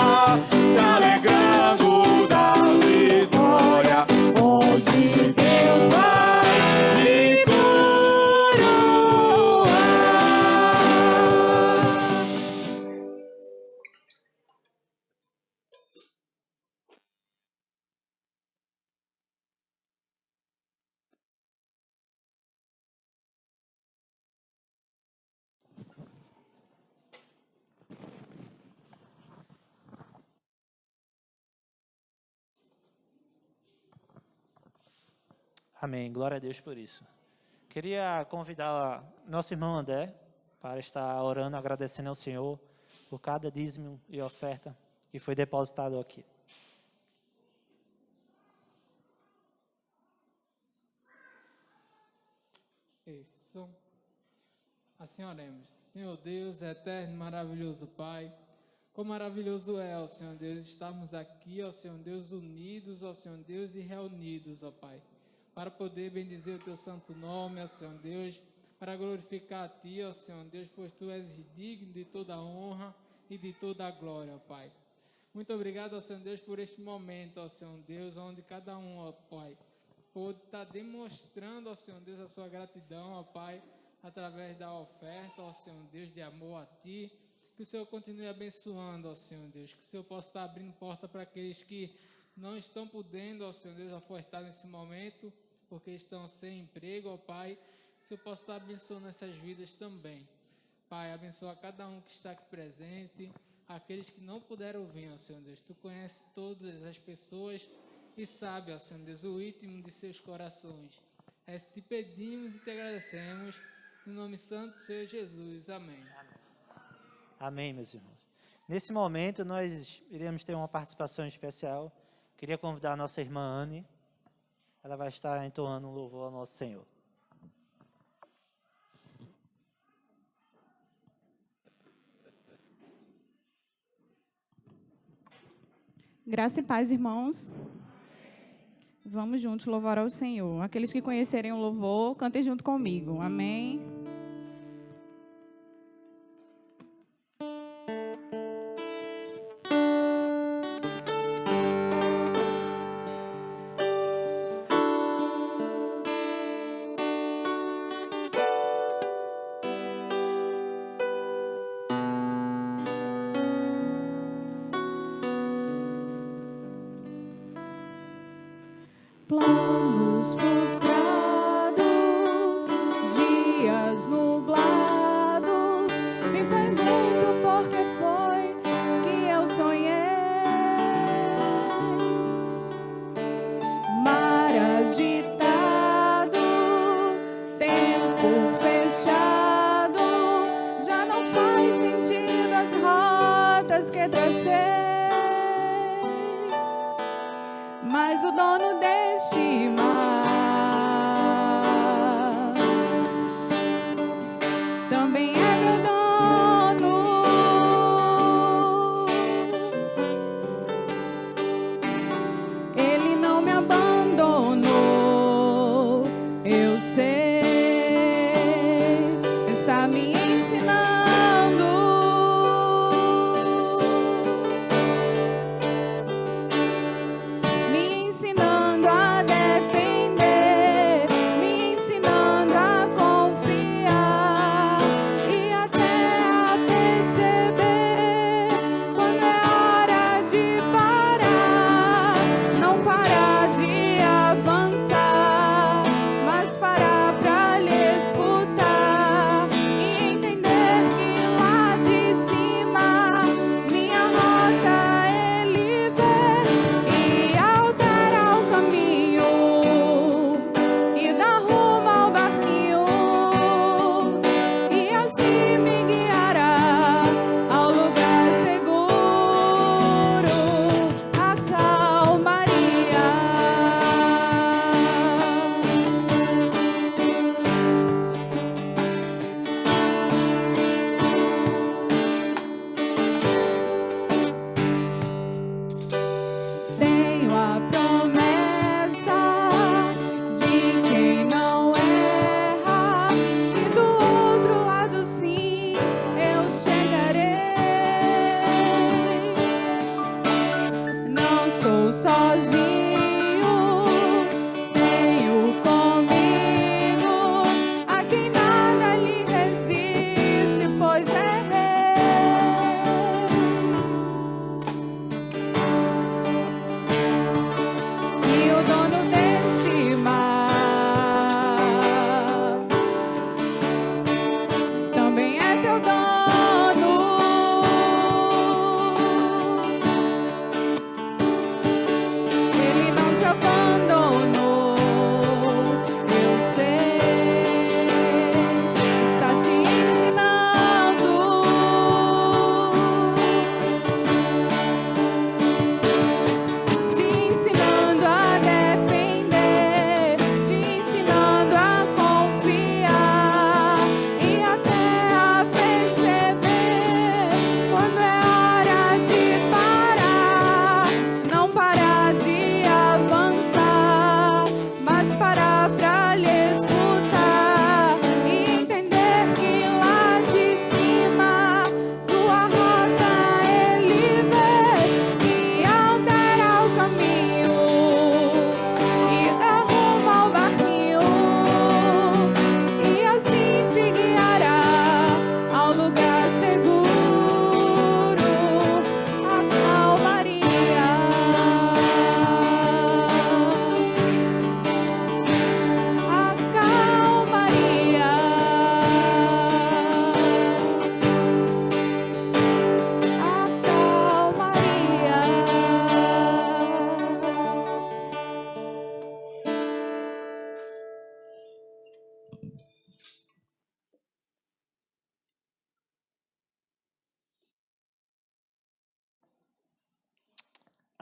Speaker 2: se alegrando da vitória, onde Deus vai me coroar.
Speaker 1: Amém. Glória a Deus por isso. Queria convidar nosso irmão André para estar orando, agradecendo ao Senhor por cada dízimo e oferta que foi depositado aqui.
Speaker 8: Isso. Assim oremos. Senhor Deus, eterno, maravilhoso Pai, quão maravilhoso é, ó Senhor Deus, estarmos aqui, ó Senhor Deus, unidos, ó Senhor Deus, e reunidos, ó Pai, para poder bendizer o Teu santo nome, ó Senhor Deus, para glorificar a Ti, ó Senhor Deus, pois Tu és digno de toda a honra e de toda a glória, ó Pai. Muito obrigado, ó Senhor Deus, por este momento, ó Senhor Deus, onde cada um, ó Pai, pode estar demonstrando, ó Senhor Deus, a sua gratidão, ó Pai, através da oferta, ó Senhor Deus, de amor a Ti. Que o Senhor continue abençoando, ó Senhor Deus. Que o Senhor possa estar abrindo porta para aqueles que não estão podendo, ó Senhor Deus, ofertar nesse momento, porque estão sem emprego, ó Pai. Que o Senhor possa estar abençoando essas vidas também. Pai, abençoa cada um que está aqui presente, aqueles que não puderam vir, ó Senhor Deus. Tu conheces todas as pessoas e sabe, ó Senhor Deus, o íntimo de seus corações. É isso que te pedimos e te agradecemos. No nome santo do Senhor Jesus. Amém.
Speaker 1: Amém, meus irmãos. Nesse momento, nós iremos ter uma participação especial. Queria convidar a nossa irmã Anne. Ela vai estar entoando um louvor ao nosso Senhor.
Speaker 10: Graça e paz, irmãos. Vamos juntos louvar ao Senhor. Aqueles que conhecerem o louvor, cantem junto comigo. Amém. Planos frustrados, dias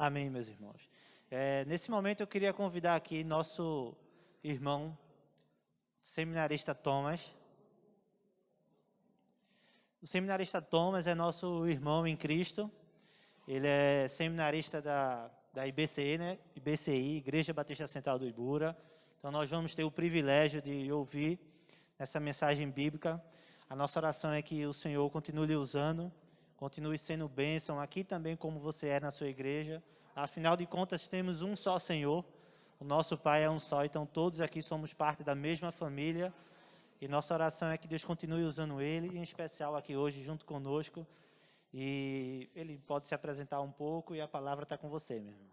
Speaker 1: Amém, meus irmãos. Nesse momento eu queria convidar aqui nosso irmão seminarista Thomas. O seminarista Thomas é nosso irmão em Cristo. Ele é seminarista da IBCI, né? IBCI, Igreja Batista Central do Ibura. Então nós vamos ter o privilégio de ouvir essa mensagem bíblica. A nossa oração é que o Senhor continue lhe usando, continue sendo bênção aqui também como você é na sua igreja. Afinal de contas, temos um só Senhor, o nosso Pai é um só, então todos aqui somos parte da mesma família. E nossa oração é que Deus continue usando ele, em especial aqui hoje junto conosco. E ele pode se apresentar um pouco e a palavra está com você, meu irmão.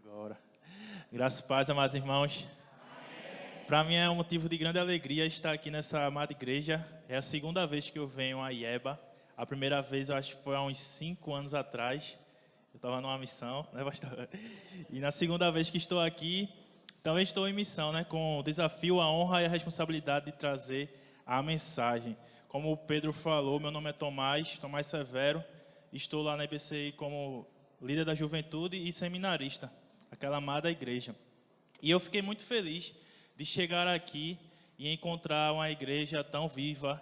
Speaker 11: Agora, graças e paz, amados irmãos. Para mim é um motivo de grande alegria estar aqui nessa amada igreja. É a segunda vez que eu venho a IEBA. A primeira vez eu acho que foi há uns 5 anos atrás. Eu estava numa missão, né, pastor? E na segunda vez que estou aqui, também estou em missão, né, com o desafio, a honra e a responsabilidade de trazer a mensagem. Como o Pedro falou, meu nome é Tomás Severo. Estou lá na IBCI como líder da juventude e seminarista, aquela amada igreja. E eu fiquei muito feliz de chegar aqui e encontrar uma igreja tão viva,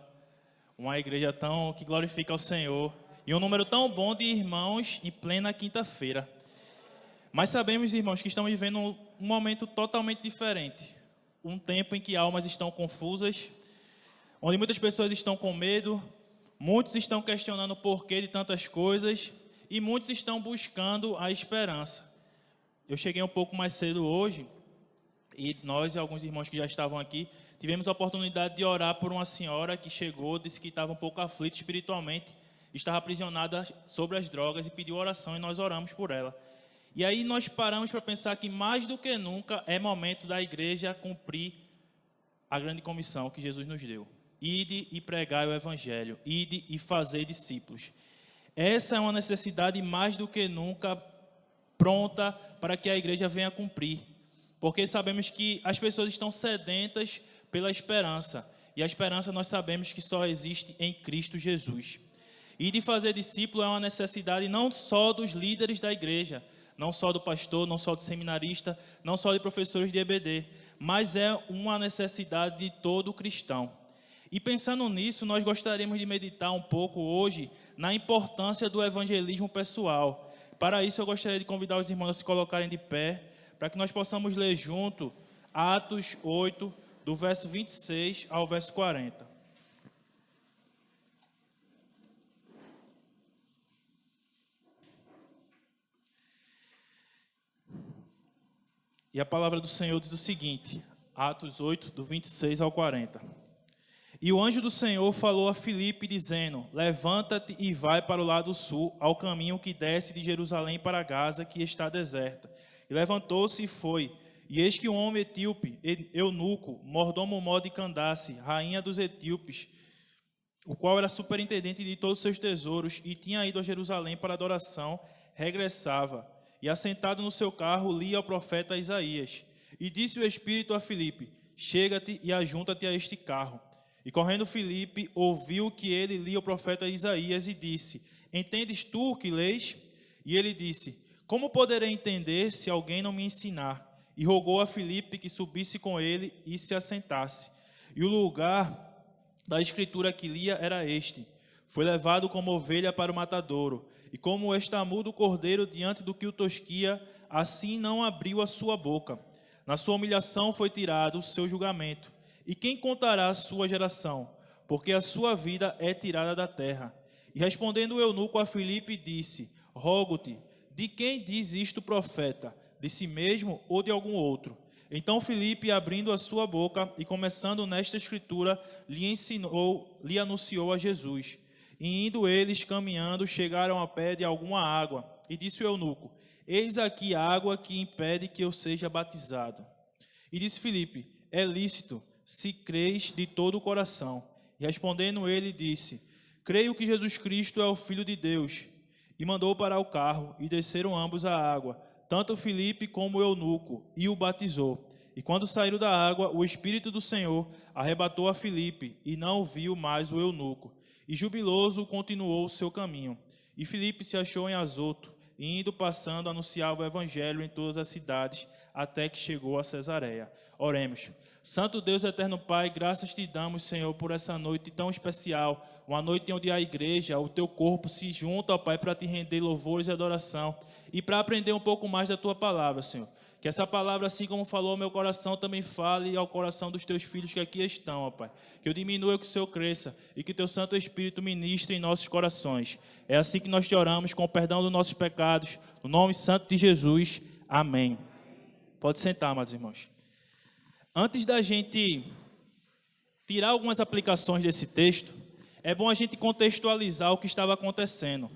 Speaker 11: uma igreja tão que glorifica o Senhor, e um número tão bom de irmãos em plena quinta-feira. Mas sabemos, irmãos, que estamos vivendo um momento totalmente diferente. Um tempo em que almas estão confusas, onde muitas pessoas estão com medo, muitos estão questionando o porquê de tantas coisas, e muitos estão buscando a esperança. Eu cheguei um pouco mais cedo hoje, e nós e alguns irmãos que já estavam aqui, tivemos a oportunidade de orar por uma senhora que chegou, disse que estava um pouco aflita espiritualmente, estava aprisionada sobre as drogas e pediu oração, e nós oramos por ela. E aí nós paramos para pensar que mais do que nunca é momento da igreja cumprir a grande comissão que Jesus nos deu. Ide e pregai o evangelho, ide e fazer discípulos. Essa é uma necessidade mais do que nunca pronta para que a igreja venha cumprir. Porque sabemos que as pessoas estão sedentas pela esperança. E a esperança nós sabemos que só existe em Cristo Jesus. E de fazer discípulo é uma necessidade não só dos líderes da igreja, não só do pastor, não só do seminarista, não só de professores de EBD, mas é uma necessidade de todo cristão. E pensando nisso, nós gostaríamos de meditar um pouco hoje na importância do evangelismo pessoal. Para isso, eu gostaria de convidar os irmãos a se colocarem de pé, para que nós possamos ler junto Atos 8, do verso 26 ao verso 40. E a palavra do Senhor diz o seguinte, Atos 8, do 26 ao 40. E o anjo do Senhor falou a Filipe, dizendo, levanta-te e vai para o lado sul, ao caminho que desce de Jerusalém para Gaza, que está deserta. E levantou-se e foi. E eis que um homem etíope, eunuco, mordomo de Candace, rainha dos etíopes, o qual era superintendente de todos os seus tesouros, e tinha ido a Jerusalém para adoração, regressava. E assentado no seu carro, lia o profeta Isaías. E disse o Espírito a Filipe, chega-te e ajunta-te a este carro. E correndo Filipe, ouviu que ele lia o profeta Isaías e disse, entendes tu o que lês? E ele disse, como poderei entender se alguém não me ensinar? E rogou a Filipe que subisse com ele e se assentasse. E o lugar da escritura que lia era este. Foi levado como ovelha para o matadouro, e como estamudo cordeiro diante do que o tosquia, assim não abriu a sua boca. Na sua humilhação foi tirado o seu julgamento. E quem contará a sua geração? Porque a sua vida é tirada da terra. E respondendo o eunuco a Filipe, disse, rogo-te, de quem diz isto o profeta? De si mesmo ou de algum outro? Então Filipe, abrindo a sua boca e começando nesta escritura, lhe anunciou a Jesus. E indo eles caminhando, chegaram a pé de alguma água. E disse o eunuco: eis aqui água que impede que eu seja batizado. E disse Filipe: é lícito, se creis de todo o coração. E respondendo ele, disse: creio que Jesus Cristo é o Filho de Deus. E mandou parar o carro, e desceram ambos à água, tanto Filipe como o eunuco, e o batizou. E quando saíram da água, o Espírito do Senhor arrebatou a Filipe, e não viu mais o eunuco. E jubiloso continuou o seu caminho. E Filipe se achou em Azoto, e indo passando, anunciava o evangelho em todas as cidades, até que chegou a Cesareia. Oremos. Santo Deus, eterno Pai, graças te damos, Senhor, por essa noite tão especial, uma noite onde a igreja, o teu corpo se junta, ó Pai, para te render louvores e adoração, e para aprender um pouco mais da tua palavra, Senhor. Que essa palavra, assim como falou ao meu coração, também fale ao coração dos teus filhos que aqui estão, ó Pai. Que eu diminua, que o Senhor cresça, e que teu Santo Espírito ministre em nossos corações. É assim que nós te oramos, com o perdão dos nossos pecados, no nome santo de Jesus. Amém. Pode sentar, amados irmãos. Antes da gente tirar algumas aplicações desse texto, é bom a gente contextualizar o que estava acontecendo.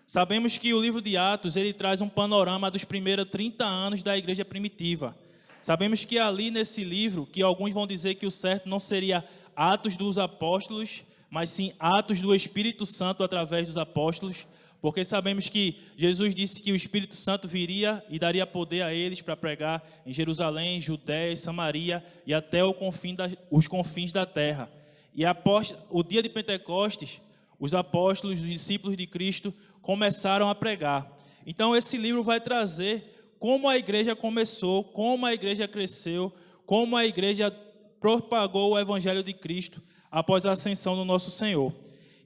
Speaker 11: Sabemos que o livro de Atos, ele traz um panorama dos primeiros 30 anos da igreja primitiva. Sabemos que ali nesse livro, que alguns vão dizer que o certo não seria Atos dos Apóstolos, mas sim Atos do Espírito Santo através dos apóstolos, porque sabemos que Jesus disse que o Espírito Santo viria e daria poder a eles para pregar em Jerusalém, Judéia e Samaria e até os confins da terra. E após o dia de Pentecostes, os apóstolos, os discípulos de Cristo, começaram a pregar. Então esse livro vai trazer como a igreja começou, como a igreja cresceu, como a igreja propagou o evangelho de Cristo após a ascensão do nosso Senhor.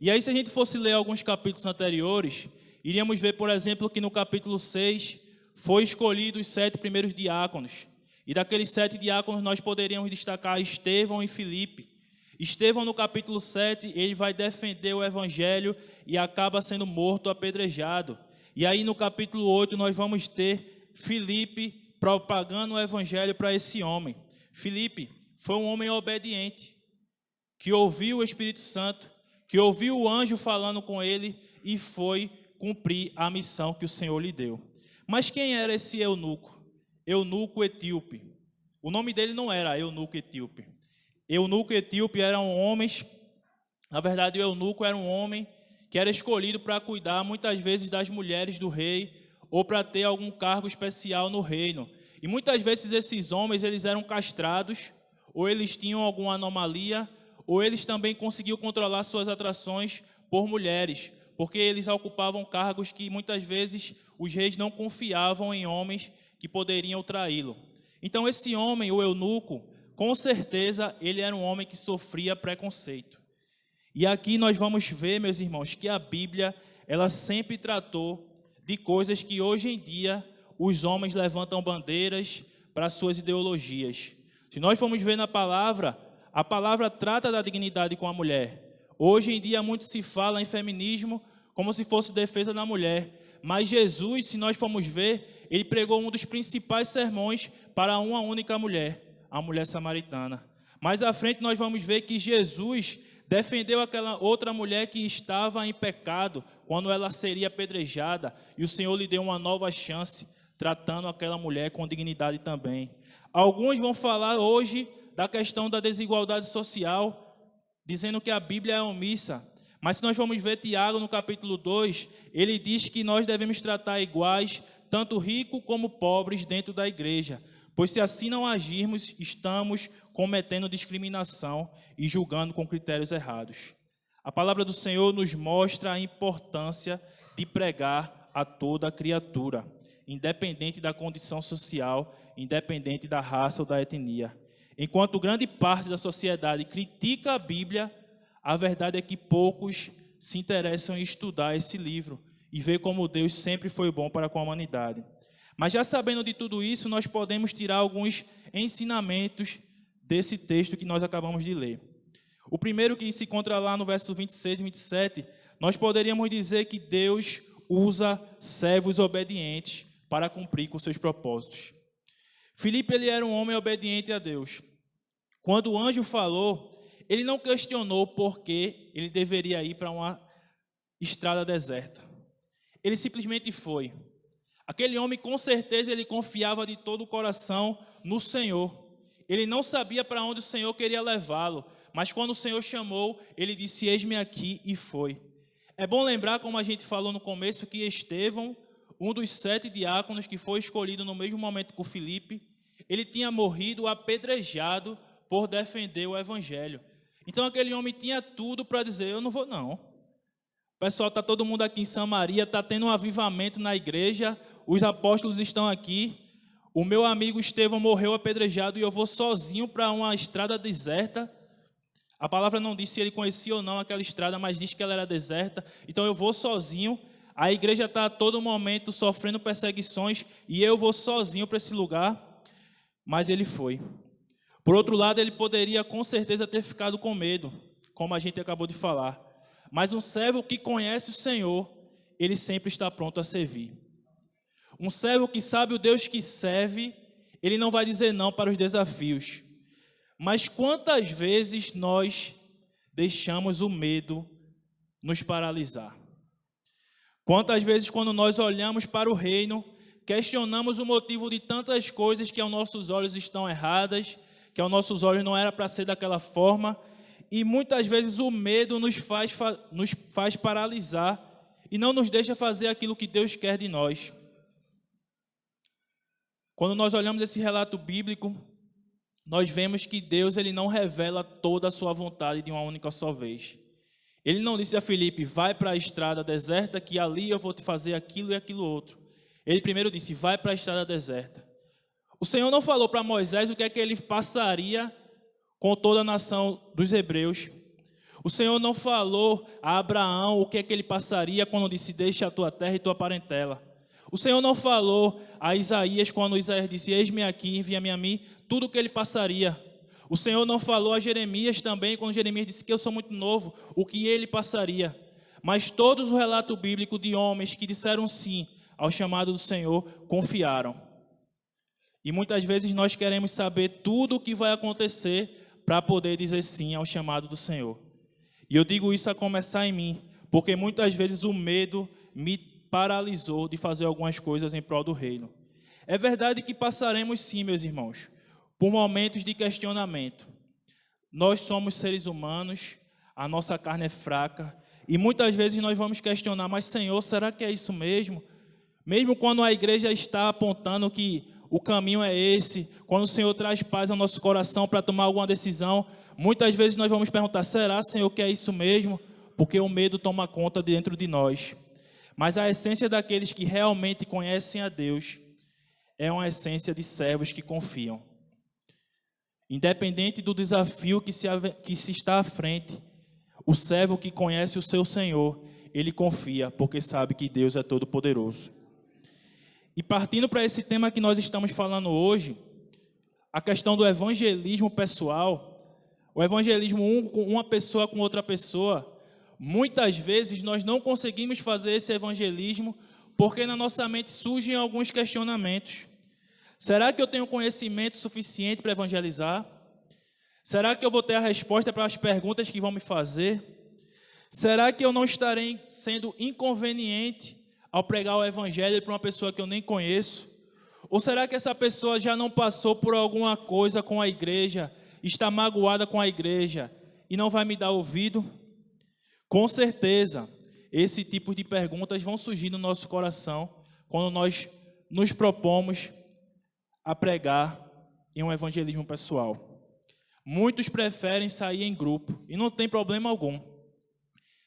Speaker 11: E aí, se a gente fosse ler alguns capítulos anteriores, iríamos ver, por exemplo, que no capítulo 6 foi escolhido os 7 primeiros diáconos. E daqueles 7 diáconos nós poderíamos destacar Estevão e Filipe. Estevão, no capítulo 7, ele vai defender o evangelho e acaba sendo morto, apedrejado. E aí, no capítulo 8, nós vamos ter Filipe propagando o evangelho para esse homem. Filipe foi um homem obediente, que ouviu o Espírito Santo, que ouviu o anjo falando com ele e foi cumprir a missão que o Senhor lhe deu. Mas quem era esse eunuco? Eunuco etíope. O nome dele não era eunuco etíope. Eunuco etíope eram homens, na verdade o eunuco era um homem que era escolhido para cuidar muitas vezes das mulheres do rei ou para ter algum cargo especial no reino. E muitas vezes esses homens eles eram castrados ou eles tinham alguma anomalia ou eles também conseguiam controlar suas atrações por mulheres, porque eles ocupavam cargos que muitas vezes os reis não confiavam em homens que poderiam traí-lo. Então esse homem, o eunuco, com certeza ele era um homem que sofria preconceito. E aqui nós vamos ver, meus irmãos, que a Bíblia, ela sempre tratou de coisas que hoje em dia os homens levantam bandeiras para suas ideologias. Se nós formos ver na palavra, a palavra trata da dignidade com a mulher. Hoje em dia muito se fala em feminismo como se fosse defesa da mulher. Mas Jesus, se nós formos ver, ele pregou um dos principais sermões para uma única mulher, a mulher samaritana. Mais à frente nós vamos ver que Jesus defendeu aquela outra mulher que estava em pecado quando ela seria apedrejada. E o Senhor lhe deu uma nova chance, tratando aquela mulher com dignidade também. Alguns vão falar hoje da questão da desigualdade social, dizendo que a Bíblia é omissa. Mas se nós vamos ver Tiago no capítulo 2, ele diz que nós devemos tratar iguais, tanto ricos como pobres dentro da igreja. Pois se assim não agirmos, estamos cometendo discriminação e julgando com critérios errados. A palavra do Senhor nos mostra a importância de pregar a toda criatura, independente da condição social, independente da raça ou da etnia. Enquanto grande parte da sociedade critica a Bíblia, a verdade é que poucos se interessam em estudar esse livro e ver como Deus sempre foi bom para com a humanidade. Mas já sabendo de tudo isso, nós podemos tirar alguns ensinamentos desse texto que nós acabamos de ler. O primeiro que se encontra lá no verso 26 e 27, nós poderíamos dizer que Deus usa servos obedientes para cumprir com seus propósitos. Filipe, ele era um homem obediente a Deus. Quando o anjo falou, ele não questionou por que ele deveria ir para uma estrada deserta. Ele simplesmente foi. Aquele homem, com certeza, ele confiava de todo o coração no Senhor. Ele não sabia para onde o Senhor queria levá-lo, mas quando o Senhor chamou, ele disse, eis-me aqui, e foi. É bom lembrar, como a gente falou no começo, que Estevão, um dos 7 diáconos que foi escolhido no mesmo momento com Filipe, ele tinha morrido apedrejado por defender o evangelho. Então aquele homem tinha tudo para dizer, eu não vou não. Pessoal, está todo mundo aqui em Samaria, está tendo um avivamento na igreja, os apóstolos estão aqui, o meu amigo Estevão morreu apedrejado e eu vou sozinho para uma estrada deserta. A palavra não diz se ele conhecia ou não aquela estrada, mas diz que ela era deserta. Então eu vou sozinho, a igreja está a todo momento sofrendo perseguições e eu vou sozinho para esse lugar. Mas ele foi. Por outro lado, ele poderia com certeza ter ficado com medo, como a gente acabou de falar. Mas um servo que conhece o Senhor, ele sempre está pronto a servir. Um servo que sabe o Deus que serve, ele não vai dizer não para os desafios. Mas quantas vezes nós deixamos o medo nos paralisar? Quantas vezes, quando nós olhamos para o reino, questionamos o motivo de tantas coisas que aos nossos olhos estão erradas, que aos nossos olhos não era para ser daquela forma, e muitas vezes o medo nos faz paralisar e não nos deixa fazer aquilo que Deus quer de nós. Quando nós olhamos esse relato bíblico, nós vemos que Deus ele não revela toda a sua vontade de uma única só vez. Ele não disse a Filipe, vai para a estrada deserta que ali eu vou te fazer aquilo e aquilo outro. Ele primeiro disse, vai para a estrada deserta. O Senhor não falou para Moisés o que é que ele passaria com toda a nação dos hebreus. O Senhor não falou a Abraão o que é que ele passaria quando disse, deixa a tua terra e tua parentela. O Senhor não falou a Isaías quando Isaías disse, eis-me aqui, envia-me a mim, tudo o que ele passaria. O Senhor não falou a Jeremias também, quando Jeremias disse que eu sou muito novo, o que ele passaria. Mas todos o relato bíblico de homens que disseram sim ao chamado do Senhor, confiaram. E muitas vezes nós queremos saber tudo o que vai acontecer para poder dizer sim ao chamado do Senhor. E eu digo isso a começar em mim, porque muitas vezes o medo me paralisou de fazer algumas coisas em prol do reino. É verdade que passaremos sim, meus irmãos, por momentos de questionamento. Nós somos seres humanos, a nossa carne é fraca, e muitas vezes nós vamos questionar, mas Senhor, será que é isso mesmo? Mesmo quando a igreja está apontando que o caminho é esse, quando o Senhor traz paz ao nosso coração para tomar alguma decisão, muitas vezes nós vamos perguntar, será, Senhor, que é isso mesmo? Porque o medo toma conta dentro de nós. Mas a essência daqueles que realmente conhecem a Deus é uma essência de servos que confiam. Independente do desafio que se está à frente, o servo que conhece o seu Senhor, ele confia, porque sabe que Deus é todo-poderoso. E partindo para esse tema que nós estamos falando hoje, a questão do evangelismo pessoal, o evangelismo uma pessoa com outra pessoa, muitas vezes nós não conseguimos fazer esse evangelismo porque na nossa mente surgem alguns questionamentos. Será que eu tenho conhecimento suficiente para evangelizar? Será que eu vou ter a resposta para as perguntas que vão me fazer? Será que eu não estarei sendo inconveniente ao pregar o evangelho para uma pessoa que eu nem conheço? Ou será que essa pessoa já não passou por alguma coisa com a igreja, está magoada com a igreja e não vai me dar ouvido? Com certeza, esse tipo de perguntas vão surgir no nosso coração quando nós nos propomos a pregar em um evangelismo pessoal. Muitos preferem sair em grupo e não tem problema algum.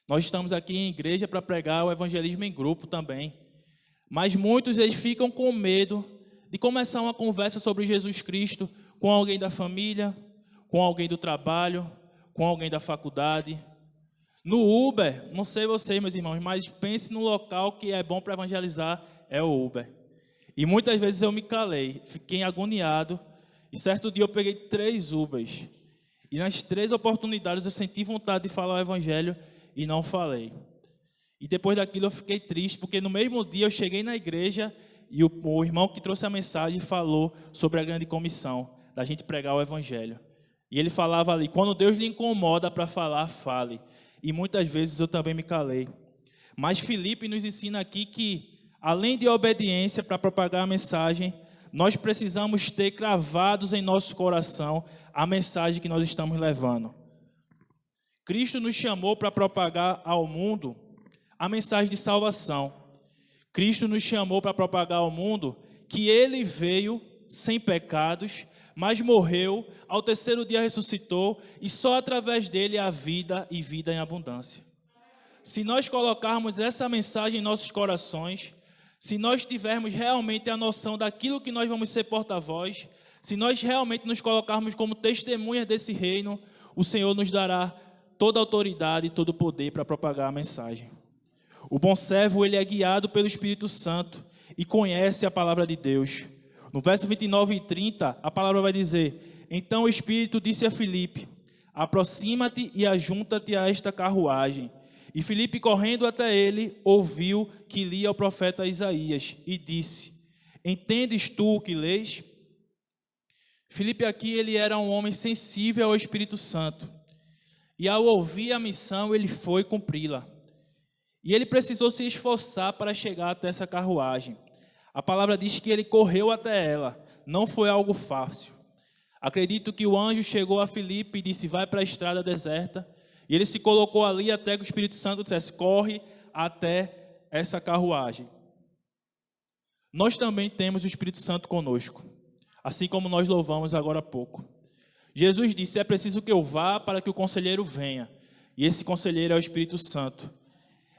Speaker 11: Nós estamos aqui em igreja para pregar o evangelismo em grupo também. Mas muitos eles ficam com medo de começar uma conversa sobre Jesus Cristo com alguém da família, com alguém do trabalho, com alguém da faculdade. No Uber, não sei vocês, meus irmãos, mas pense no local que é bom para evangelizar, é o Uber. E muitas vezes eu me calei, fiquei agoniado, e certo dia eu peguei 3 Ubers. E nas 3 oportunidades eu senti vontade de falar o evangelho e não falei. E depois daquilo eu fiquei triste, porque no mesmo dia eu cheguei na igreja e o irmão que trouxe a mensagem falou sobre a grande comissão, da gente pregar o evangelho. E ele falava ali, quando Deus lhe incomoda para falar, fale. E muitas vezes eu também me calei. Mas Filipe nos ensina aqui que, além de obediência para propagar a mensagem, nós precisamos ter cravados em nosso coração a mensagem que nós estamos levando. Cristo nos chamou para propagar ao mundo a mensagem de salvação. Cristo nos chamou para propagar ao mundo que Ele veio sem pecados, mas morreu, ao terceiro dia ressuscitou, e só através dele há vida e vida em abundância. Se nós colocarmos essa mensagem em nossos corações, se nós tivermos realmente a noção daquilo que nós vamos ser porta-voz, se nós realmente nos colocarmos como testemunhas desse reino, o Senhor nos dará toda a autoridade e todo o poder para propagar a mensagem. O bom servo, ele é guiado pelo Espírito Santo e conhece a palavra de Deus. No verso 29 e 30, a palavra vai dizer: então o Espírito disse a Filipe, aproxima-te e ajunta-te a esta carruagem. E Filipe, correndo até ele, ouviu que lia o profeta Isaías e disse: entendes tu o que lês? Filipe aqui, ele era um homem sensível ao Espírito Santo. E ao ouvir a missão, ele foi cumpri-la. E ele precisou se esforçar para chegar até essa carruagem. A palavra diz que ele correu até ela. Não foi algo fácil. Acredito que o anjo chegou a Filipe e disse: vai para a estrada deserta. E ele se colocou ali até que o Espírito Santo dissesse: corre até essa carruagem. Nós também temos o Espírito Santo conosco, assim como nós louvamos agora há pouco. Jesus disse: é preciso que eu vá para que o conselheiro venha. E esse conselheiro é o Espírito Santo.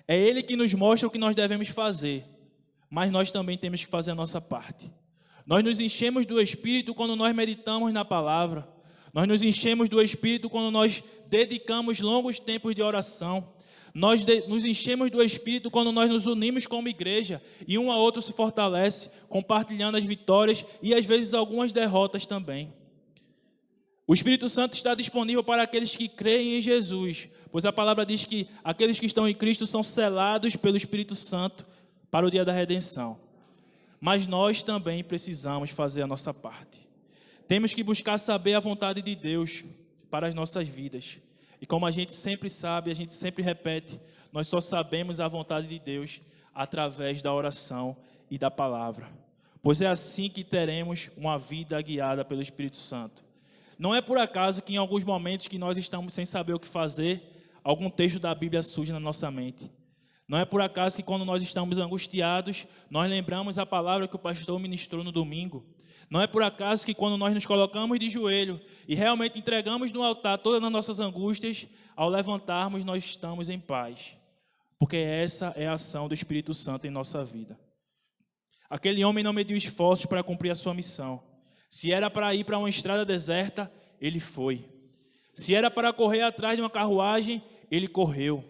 Speaker 11: É ele que nos mostra o que nós devemos fazer, mas nós também temos que fazer a nossa parte. Nós nos enchemos do Espírito quando nós meditamos na palavra. Nós nos enchemos do Espírito quando nós dedicamos longos tempos de oração. Nós nos enchemos do Espírito quando nós nos unimos como igreja e um a outro se fortalece, compartilhando as vitórias e às vezes algumas derrotas também. O Espírito Santo está disponível para aqueles que creem em Jesus, pois a palavra diz que aqueles que estão em Cristo são selados pelo Espírito Santo para o dia da redenção. Mas nós também precisamos fazer a nossa parte. Temos que buscar saber a vontade de Deus para as nossas vidas. E como a gente sempre sabe, a gente sempre repete, nós só sabemos a vontade de Deus através da oração e da palavra. Pois é assim que teremos uma vida guiada pelo Espírito Santo. Não é por acaso que em alguns momentos que nós estamos sem saber o que fazer, algum texto da Bíblia surge na nossa mente. Não é por acaso que quando nós estamos angustiados, nós lembramos a palavra que o pastor ministrou no domingo. Não é por acaso que quando nós nos colocamos de joelho e realmente entregamos no altar todas as nossas angústias, ao levantarmos nós estamos em paz. Porque essa é a ação do Espírito Santo em nossa vida. Aquele homem não mediu esforços para cumprir a sua missão. Se era para ir para uma estrada deserta, ele foi. Se era para correr atrás de uma carruagem, ele correu.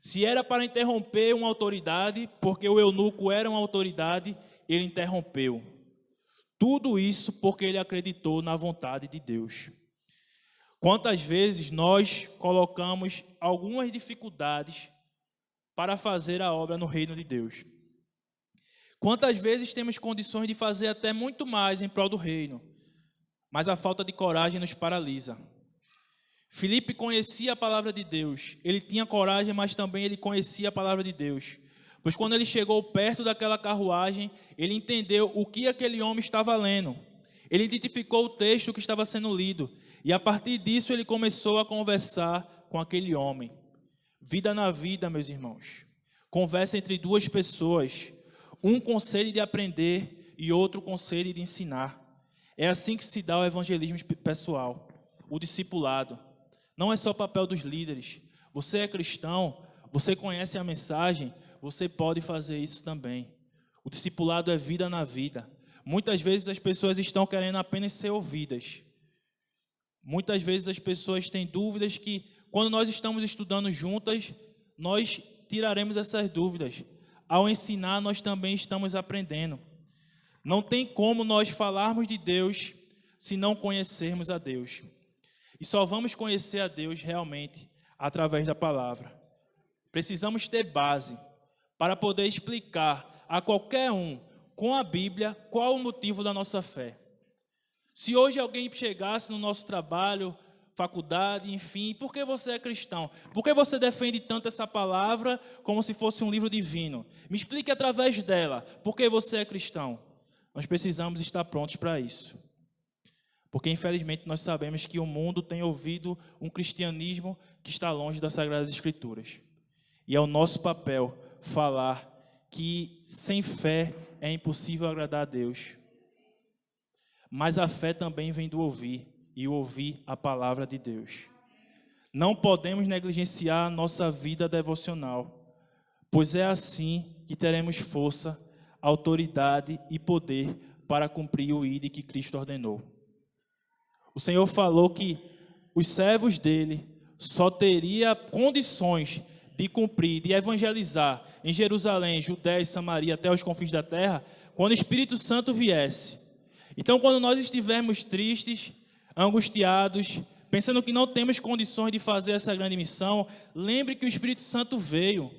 Speaker 11: Se era para interromper uma autoridade, porque o eunuco era uma autoridade, ele interrompeu. Tudo isso porque ele acreditou na vontade de Deus. Quantas vezes nós colocamos algumas dificuldades para fazer a obra no reino de Deus? Quantas vezes temos condições de fazer até muito mais em prol do reino, mas a falta de coragem nos paralisa. Filipe conhecia a palavra de Deus, ele tinha coragem, mas também ele conhecia a palavra de Deus. Pois quando ele chegou perto daquela carruagem, ele entendeu o que aquele homem estava lendo. Ele identificou o texto que estava sendo lido, e a partir disso ele começou a conversar com aquele homem. Vida na vida, meus irmãos. Conversa entre duas pessoas. Um com sede de aprender e outro com sede de ensinar. É assim que se dá o evangelismo pessoal, o discipulado. Não é só papel dos líderes. Você é cristão, você conhece a mensagem, você pode fazer isso também. O discipulado é vida na vida. Muitas vezes as pessoas estão querendo apenas ser ouvidas. Muitas vezes as pessoas têm dúvidas que, quando nós estamos estudando juntas, nós tiraremos essas dúvidas. Ao ensinar, nós também estamos aprendendo. Não tem como nós falarmos de Deus se não conhecermos a Deus. E só vamos conhecer a Deus realmente através da palavra. Precisamos ter base para poder explicar a qualquer um com a Bíblia qual o motivo da nossa fé. Se hoje alguém chegasse no nosso trabalho, faculdade, enfim, por que você é cristão? Por que você defende tanto essa palavra como se fosse um livro divino? Me explique através dela, por que você é cristão? Nós precisamos estar prontos para isso. Porque, infelizmente, nós sabemos que o mundo tem ouvido um cristianismo que está longe das Sagradas Escrituras. E é o nosso papel falar que sem fé é impossível agradar a Deus. Mas a fé também vem do ouvir, e ouvir a palavra de Deus. Não podemos negligenciar a nossa vida devocional, pois é assim que teremos força, autoridade e poder para cumprir o ID que Cristo ordenou. O Senhor falou que os servos dele só teriam condições de cumprir, de evangelizar em Jerusalém, Judéia e Samaria até os confins da terra, quando o Espírito Santo viesse. Então, quando nós estivermos tristes, angustiados, pensando que não temos condições de fazer essa grande missão, lembre que o Espírito Santo veio.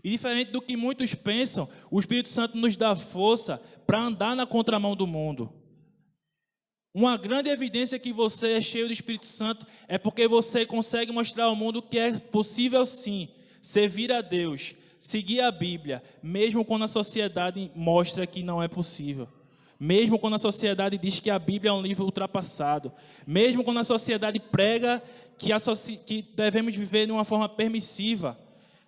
Speaker 11: E diferente do que muitos pensam, o Espírito Santo nos dá força para andar na contramão do mundo. Uma grande evidência que você é cheio do Espírito Santo é porque você consegue mostrar ao mundo que é possível sim servir a Deus, seguir a Bíblia, mesmo quando a sociedade mostra que não é possível. Mesmo quando a sociedade diz que a Bíblia é um livro ultrapassado. Mesmo quando a sociedade prega que devemos viver de uma forma permissiva.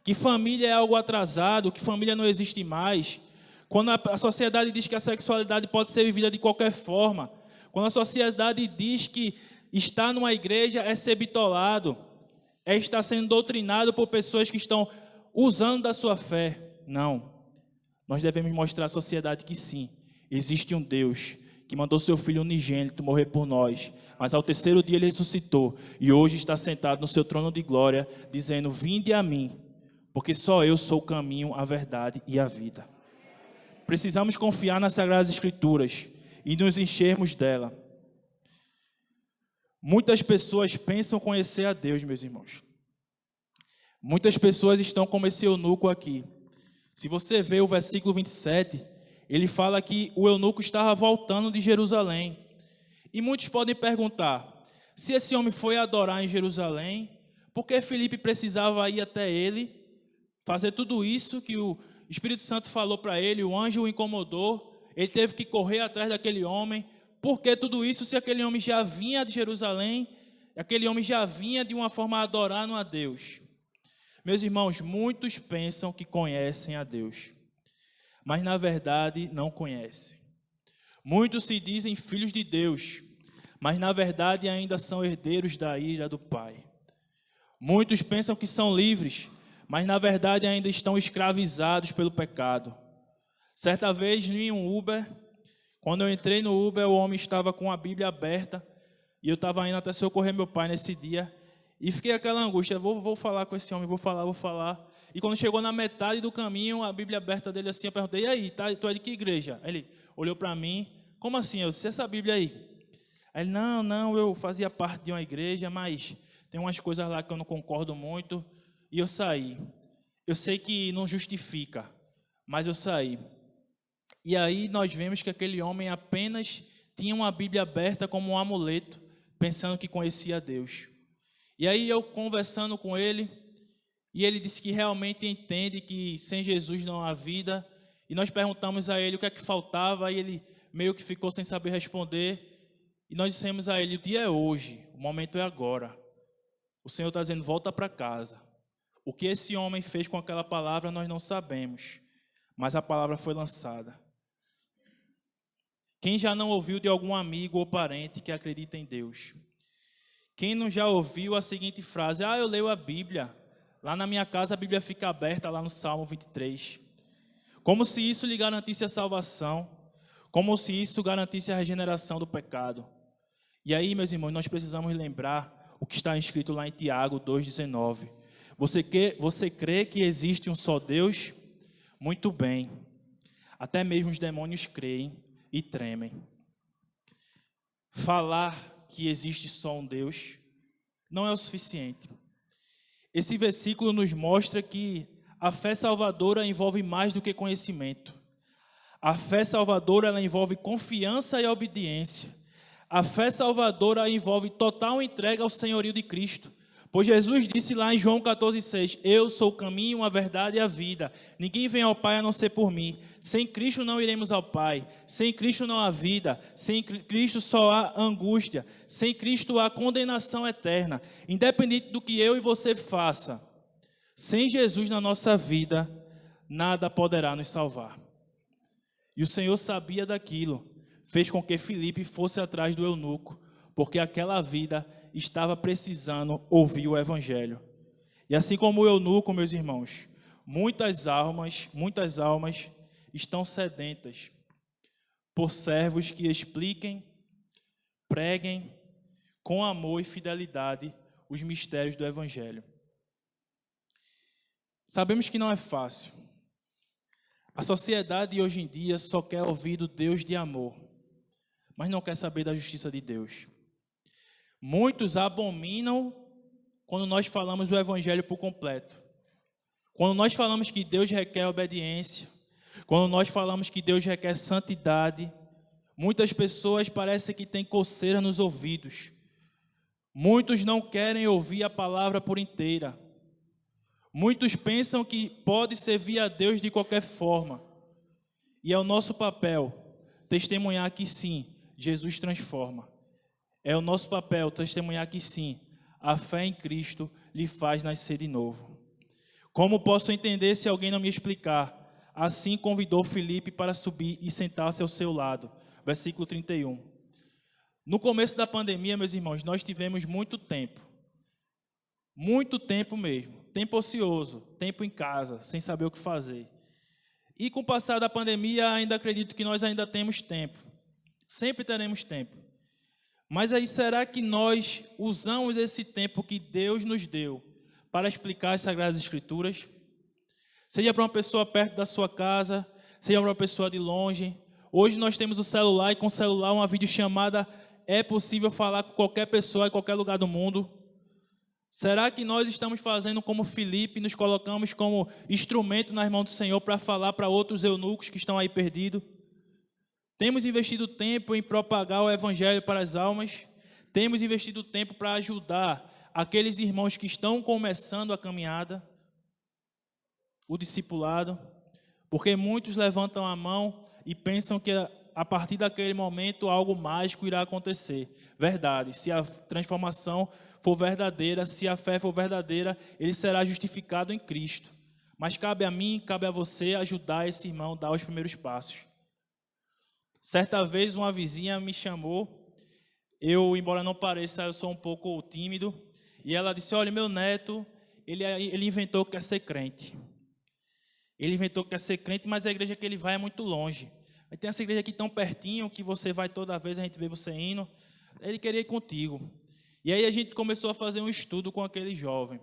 Speaker 11: Que família é algo atrasado, que família não existe mais. Quando a sociedade diz que a sexualidade pode ser vivida de qualquer forma. Quando a sociedade diz que estar numa igreja é ser bitolado. É estar sendo doutrinado por pessoas que estão usando da sua fé. Não. Nós devemos mostrar à sociedade que sim. Existe um Deus que mandou seu Filho unigênito morrer por nós, mas ao terceiro dia ele ressuscitou e hoje está sentado no seu trono de glória, dizendo: vinde a mim, porque só eu sou o caminho, a verdade e a vida. Precisamos confiar nas Sagradas Escrituras e nos enchermos dela. Muitas pessoas pensam conhecer a Deus, meus irmãos. Muitas pessoas estão como esse eunuco aqui. Se você vê o versículo 27, ele fala que o eunuco estava voltando de Jerusalém. E muitos podem perguntar, se esse homem foi adorar em Jerusalém, por que Filipe precisava ir até ele, fazer tudo isso que o Espírito Santo falou para ele, o anjo o incomodou, ele teve que correr atrás daquele homem. Por que tudo isso se aquele homem já vinha de Jerusalém, aquele homem já vinha de uma forma a adorar a Deus? Meus irmãos, muitos pensam que conhecem a Deus, mas na verdade não conhecem. Muitos se dizem filhos de Deus, mas na verdade ainda são herdeiros da ira do Pai. Muitos pensam que são livres, mas na verdade ainda estão escravizados pelo pecado. Certa vez, em um Uber, quando eu entrei no Uber, o homem estava com a Bíblia aberta e eu estava indo até socorrer meu pai nesse dia e fiquei aquela angústia, vou falar com esse homem, vou falar. E quando chegou na metade do caminho, a Bíblia aberta dele assim, eu perguntei: e aí, tu é de que igreja? Ele olhou para mim: como assim? Eu disse: essa Bíblia aí? Aí ele: não, eu fazia parte de uma igreja, mas tem umas coisas lá que eu não concordo muito, e eu saí. Eu sei que não justifica, mas eu saí. E aí nós vemos que aquele homem apenas tinha uma Bíblia aberta como um amuleto, pensando que conhecia a Deus. E aí eu conversando com ele, e ele disse que realmente entende que sem Jesus não há vida. E nós perguntamos a ele o que é que faltava, e ele meio que ficou sem saber responder. E nós dissemos a ele: o dia é hoje, o momento é agora. O Senhor está dizendo: volta para casa. O que esse homem fez com aquela palavra nós não sabemos, mas a palavra foi lançada. Quem já não ouviu de algum amigo ou parente que acredita em Deus? Quem não já ouviu a seguinte frase: eu leio a Bíblia. Lá na minha casa a Bíblia fica aberta, lá no Salmo 23. Como se isso lhe garantisse a salvação. Como se isso garantisse a regeneração do pecado. E aí, meus irmãos, nós precisamos lembrar o que está escrito lá em Tiago 2,19. Você crê que existe um só Deus? Muito bem. Até mesmo os demônios creem e tremem. Falar que existe só um Deus não é o suficiente. Esse versículo nos mostra que a fé salvadora envolve mais do que conhecimento. A fé salvadora, ela envolve confiança e obediência. A fé salvadora envolve total entrega ao senhorio de Cristo. Pois Jesus disse lá em João 14,6, eu sou o caminho, a verdade e a vida. Ninguém vem ao Pai a não ser por mim. Sem Cristo não iremos ao Pai. Sem Cristo não há vida. Sem Cristo só há angústia. Sem Cristo há condenação eterna. Independente do que eu e você faça, sem Jesus na nossa vida, nada poderá nos salvar. E o Senhor sabia daquilo. Fez com que Filipe fosse atrás do eunuco, porque aquela vida estava precisando ouvir o Evangelho. E assim como o eunuco, meus irmãos, muitas almas estão sedentas por servos que expliquem, preguem com amor e fidelidade os mistérios do Evangelho. Sabemos que não é fácil. A sociedade hoje em dia só quer ouvir do Deus de amor, mas não quer saber da justiça de Deus. Muitos abominam quando nós falamos o Evangelho por completo. Quando nós falamos que Deus requer obediência, quando nós falamos que Deus requer santidade, muitas pessoas parecem que têm coceira nos ouvidos. Muitos não querem ouvir a palavra por inteira. Muitos pensam que pode servir a Deus de qualquer forma. E é o nosso papel testemunhar que sim, Jesus transforma. É o nosso papel testemunhar que sim, a fé em Cristo lhe faz nascer de novo. Como posso entender se alguém não me explicar? Assim convidou Filipe para subir e sentar-se ao seu lado. Versículo 31. No começo da pandemia, meus irmãos, nós tivemos muito tempo mesmo, tempo ocioso, tempo em casa, sem saber o que fazer. E com o passar da pandemia, ainda acredito que nós ainda temos tempo. Sempre teremos tempo. Mas aí, será que nós usamos esse tempo que Deus nos deu para explicar as Sagradas Escrituras? Seja para uma pessoa perto da sua casa, seja para uma pessoa de longe. Hoje nós temos o celular e com o celular uma videochamada é possível falar com qualquer pessoa em qualquer lugar do mundo. Será que nós estamos fazendo como Filipe, nos colocamos como instrumento nas mãos do Senhor para falar para outros eunucos que estão aí perdidos? Temos investido tempo em propagar o Evangelho para as almas? Temos investido tempo para ajudar aqueles irmãos que estão começando a caminhada, o discipulado? Porque muitos levantam a mão e pensam que a partir daquele momento algo mágico irá acontecer. Verdade, se a transformação for verdadeira, se a fé for verdadeira, ele será justificado em Cristo. Mas cabe a mim, cabe a você ajudar esse irmão a dar os primeiros passos. Certa vez uma vizinha me chamou, embora não pareça, eu sou um pouco tímido, e ela disse, olha, meu neto, ele inventou que quer ser crente. Ele inventou que quer ser crente, mas a igreja que ele vai é muito longe. Aí tem essa igreja aqui tão pertinho, que você vai toda vez, a gente vê você indo, ele queria ir contigo. E aí a gente começou a fazer um estudo com aquele jovem.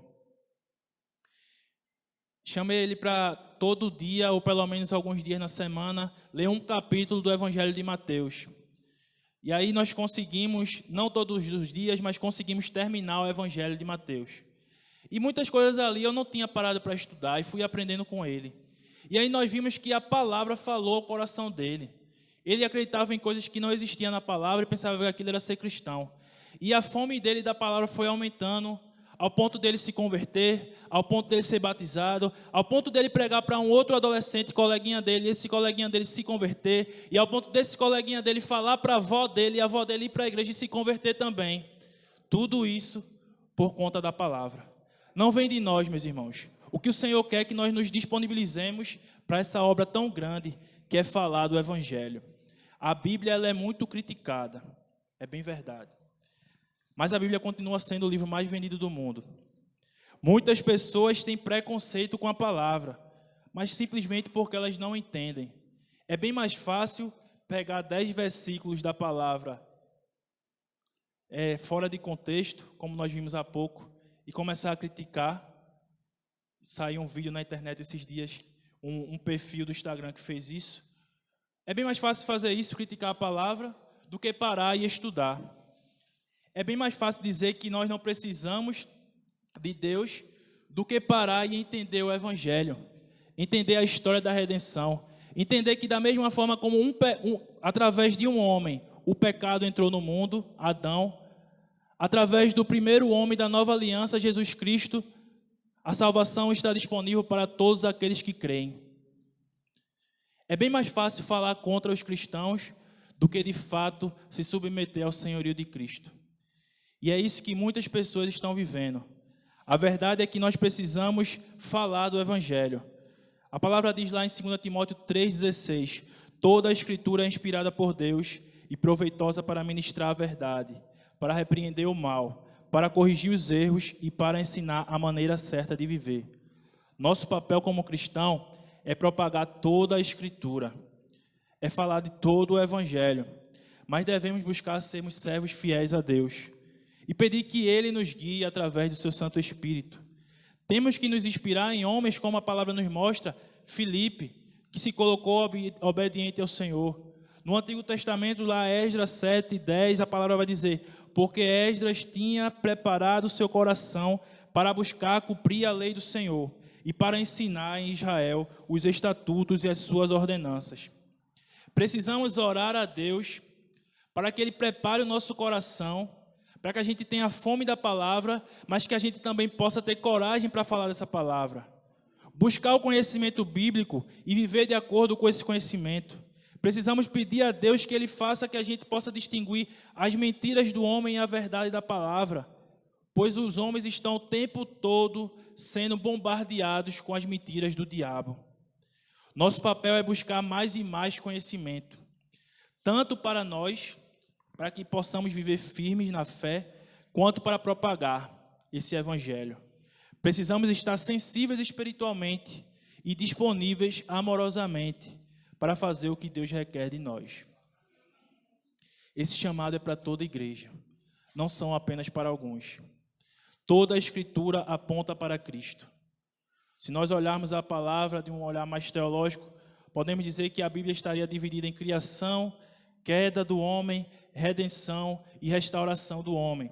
Speaker 11: Chamei ele para todo dia, ou pelo menos alguns dias na semana, ler um capítulo do Evangelho de Mateus. E aí nós conseguimos, não todos os dias, mas conseguimos terminar o Evangelho de Mateus. E muitas coisas ali eu não tinha parado para estudar e fui aprendendo com ele. E aí nós vimos que a palavra falou ao coração dele. Ele acreditava em coisas que não existiam na palavra e pensava que aquilo era ser cristão. E a fome dele da palavra foi aumentando, ao ponto dele se converter, ao ponto dele ser batizado, ao ponto dele pregar para um outro adolescente, coleguinha dele, e esse coleguinha dele se converter, e ao ponto desse coleguinha dele falar para a avó dele, e a avó dele ir para a igreja e se converter também. Tudo isso por conta da palavra. Não vem de nós, meus irmãos. O que o Senhor quer é que nós nos disponibilizemos para essa obra tão grande, que é falar do Evangelho. A Bíblia ela é muito criticada, é bem verdade. Mas a Bíblia continua sendo o livro mais vendido do mundo. Muitas pessoas têm preconceito com a palavra, mas simplesmente porque elas não entendem. É bem mais fácil pegar 10 versículos da palavra fora de contexto, como nós vimos há pouco, e começar a criticar. Saiu um vídeo na internet esses dias, um perfil do Instagram que fez isso. É bem mais fácil fazer isso, criticar a palavra, do que parar e estudar. É bem mais fácil dizer que nós não precisamos de Deus do que parar e entender o Evangelho, entender a história da redenção, Entender que da mesma forma como através de um homem, o pecado entrou no mundo, Adão, através do primeiro homem da nova aliança, Jesus Cristo, a salvação está disponível para todos aqueles que creem. É bem mais fácil falar contra os cristãos do que, de fato, se submeter ao senhorio de Cristo. E é isso que muitas pessoas estão vivendo. A verdade é que nós precisamos falar do Evangelho. A palavra diz lá em 2 Timóteo 3,16: toda a Escritura é inspirada por Deus e proveitosa para ministrar a verdade, para repreender o mal, para corrigir os erros e para ensinar a maneira certa de viver. Nosso papel como cristão é propagar toda a Escritura, é falar de todo o Evangelho, mas devemos buscar sermos servos fiéis a Deus e pedir que Ele nos guie através do seu Santo Espírito. Temos que nos inspirar em homens, como a palavra nos mostra, Filipe, que se colocou obediente ao Senhor. No Antigo Testamento, lá Esdras 7:10, a palavra vai dizer: porque Esdras tinha preparado o seu coração para buscar cumprir a lei do Senhor e para ensinar em Israel os estatutos e as suas ordenanças. Precisamos orar a Deus para que Ele prepare o nosso coração, para que a gente tenha fome da palavra, mas que a gente também possa ter coragem para falar dessa palavra. Buscar o conhecimento bíblico e viver de acordo com esse conhecimento. Precisamos pedir a Deus que Ele faça que a gente possa distinguir as mentiras do homem e a verdade da palavra, pois os homens estão o tempo todo sendo bombardeados com as mentiras do diabo. Nosso papel é buscar mais e mais conhecimento, tanto para nós, para que possamos viver firmes na fé, quanto para propagar esse evangelho. Precisamos estar sensíveis espiritualmente e disponíveis amorosamente para fazer o que Deus requer de nós. Esse chamado é para toda a igreja, não são apenas para alguns. Toda a Escritura aponta para Cristo. Se nós olharmos a palavra de um olhar mais teológico, podemos dizer que a Bíblia estaria dividida em criação, queda do homem, redenção e restauração do homem.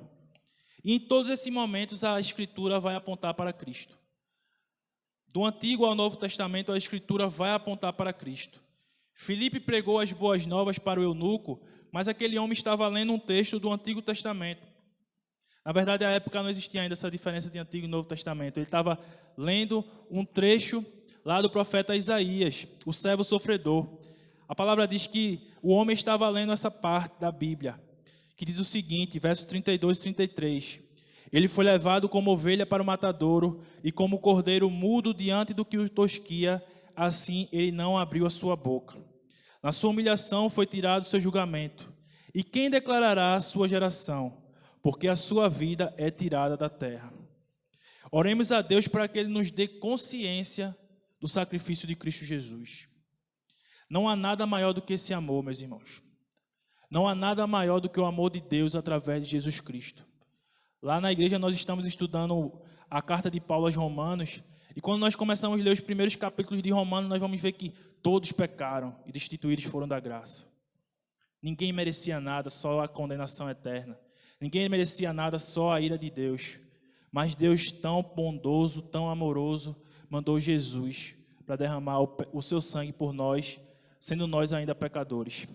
Speaker 11: E em todos esses momentos a Escritura vai apontar para Cristo. Do Antigo ao Novo Testamento, a Escritura vai apontar para Cristo. Filipe pregou as boas novas para o eunuco, mas aquele homem estava lendo um texto do Antigo Testamento. Na verdade, à época não existia ainda essa diferença de Antigo e Novo Testamento. Ele estava lendo um trecho lá do profeta Isaías, o servo sofredor. A palavra diz que o homem estava lendo essa parte da Bíblia, que diz o seguinte, versos 32 e 33. Ele foi levado como ovelha para o matadouro, e como cordeiro mudo diante do que o tosquia, assim ele não abriu a sua boca. Na sua humilhação foi tirado o seu julgamento. E quem declarará a sua geração? Porque a sua vida é tirada da terra. Oremos a Deus para que Ele nos dê consciência do sacrifício de Cristo Jesus. Não há nada maior do que esse amor, meus irmãos. Não há nada maior do que o amor de Deus através de Jesus Cristo. Lá na igreja nós estamos estudando a carta de Paulo aos Romanos, e quando nós começamos a ler os primeiros capítulos de Romanos, nós vamos ver que todos pecaram e destituídos foram da graça. Ninguém merecia nada, só a condenação eterna. Ninguém merecia nada, só a ira de Deus. Mas Deus, tão bondoso, tão amoroso, mandou Jesus para derramar o seu sangue por nós, sendo nós ainda pecadores.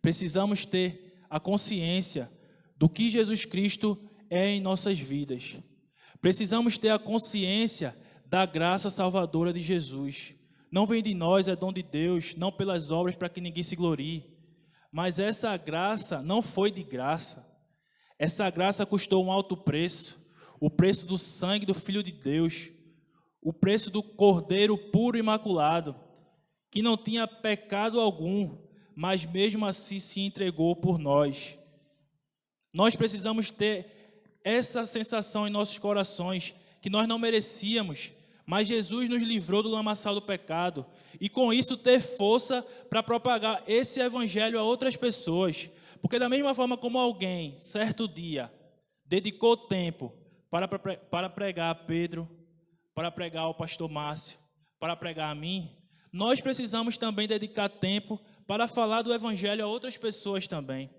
Speaker 11: Precisamos ter a consciência do que Jesus Cristo é em nossas vidas. Precisamos ter a consciência da graça salvadora de Jesus. Não vem de nós, é dom de Deus, não pelas obras para que ninguém se glorie. Mas essa graça não foi de graça. Essa graça custou um alto preço, o preço do sangue do Filho de Deus, o preço do Cordeiro puro e imaculado, que não tinha pecado algum, mas mesmo assim se entregou por nós. Nós precisamos ter essa sensação em nossos corações, que nós não merecíamos, mas Jesus nos livrou do lamaçal do pecado, e com isso ter força para propagar esse evangelho a outras pessoas. Porque da mesma forma como alguém, certo dia, dedicou tempo para pregar a Pedro, para pregar ao pastor Márcio, para pregar a mim, nós precisamos também dedicar tempo para falar do evangelho a outras pessoas também.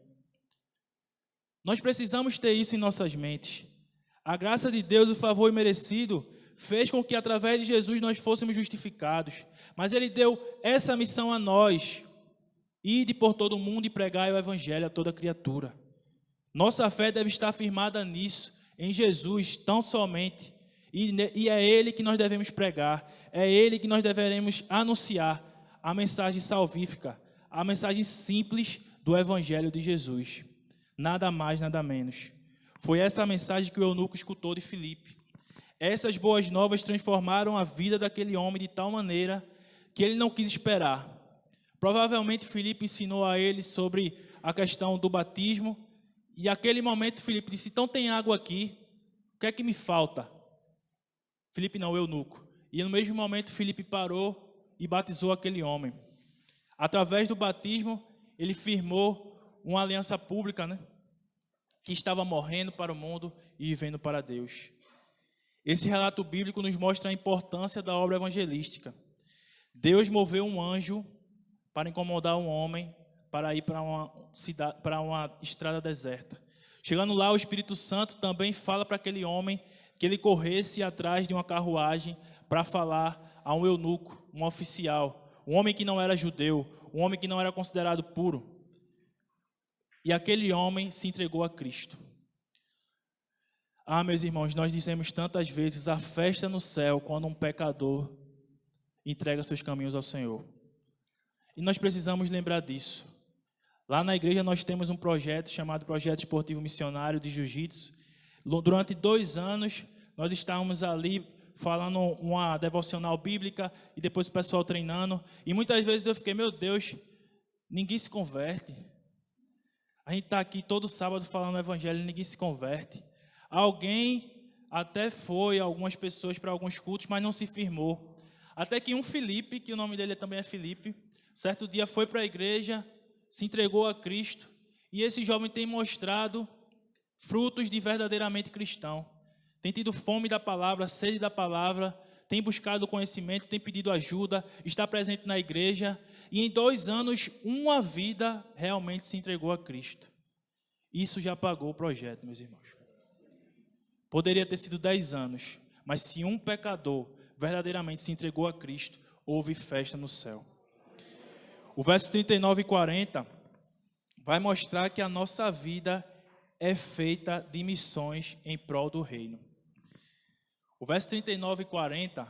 Speaker 11: Nós precisamos ter isso em nossas mentes. A graça de Deus, o favor imerecido, fez com que através de Jesus nós fôssemos justificados. Mas Ele deu essa missão a nós: ide por todo o mundo e pregai o evangelho a toda criatura. Nossa fé deve estar firmada nisso, em Jesus, tão somente. E é Ele que nós devemos pregar, é Ele que nós deveremos anunciar a mensagem salvífica, a mensagem simples do evangelho de Jesus. Nada mais, nada menos. Foi essa a mensagem que o eunuco escutou de Filipe. Essas boas novas transformaram a vida daquele homem de tal maneira que ele não quis esperar. Provavelmente Filipe ensinou a ele sobre a questão do batismo, e naquele momento Filipe disse: então tem água aqui, o que é que me falta? Filipe não, o eunuco. E no mesmo momento Filipe parou e batizou aquele homem. Através do batismo, ele firmou uma aliança pública, né? Que estava morrendo para o mundo e vivendo para Deus. Esse relato bíblico nos mostra a importância da obra evangelística. Deus moveu um anjo para incomodar um homem para ir para uma cidade, para uma estrada deserta. Chegando lá, o Espírito Santo também fala para aquele homem que ele corresse atrás de uma carruagem para falar a um eunuco, um oficial, um homem que não era judeu, um homem que não era considerado puro. E aquele homem se entregou a Cristo. Ah, meus irmãos, nós dizemos tantas vezes a festa no céu quando um pecador entrega seus caminhos ao Senhor. E nós precisamos lembrar disso. Lá na igreja nós temos um projeto chamado Projeto Esportivo Missionário de Jiu-Jitsu. Durante 2 anos nós estávamos ali falando uma devocional bíblica e depois o pessoal treinando. E muitas vezes eu fiquei, meu Deus, ninguém se converte. A gente está aqui todo sábado falando o evangelho e ninguém se converte. Alguém até foi, algumas pessoas para alguns cultos, mas não se firmou. Até que um Filipe, que o nome dele também é Filipe, certo dia foi para a igreja, se entregou a Cristo, e esse jovem tem mostrado frutos de verdadeiramente cristão. Tem tido fome da palavra, sede da palavra, tem buscado conhecimento, tem pedido ajuda, está presente na igreja, e em 2 anos, uma vida realmente se entregou a Cristo. Isso já pagou o projeto, meus irmãos. Poderia ter sido 10 anos, mas se um pecador verdadeiramente se entregou a Cristo, houve festa no céu. O verso 39 e 40 vai mostrar que a nossa vida é feita de missões em prol do reino. O verso 39 e 40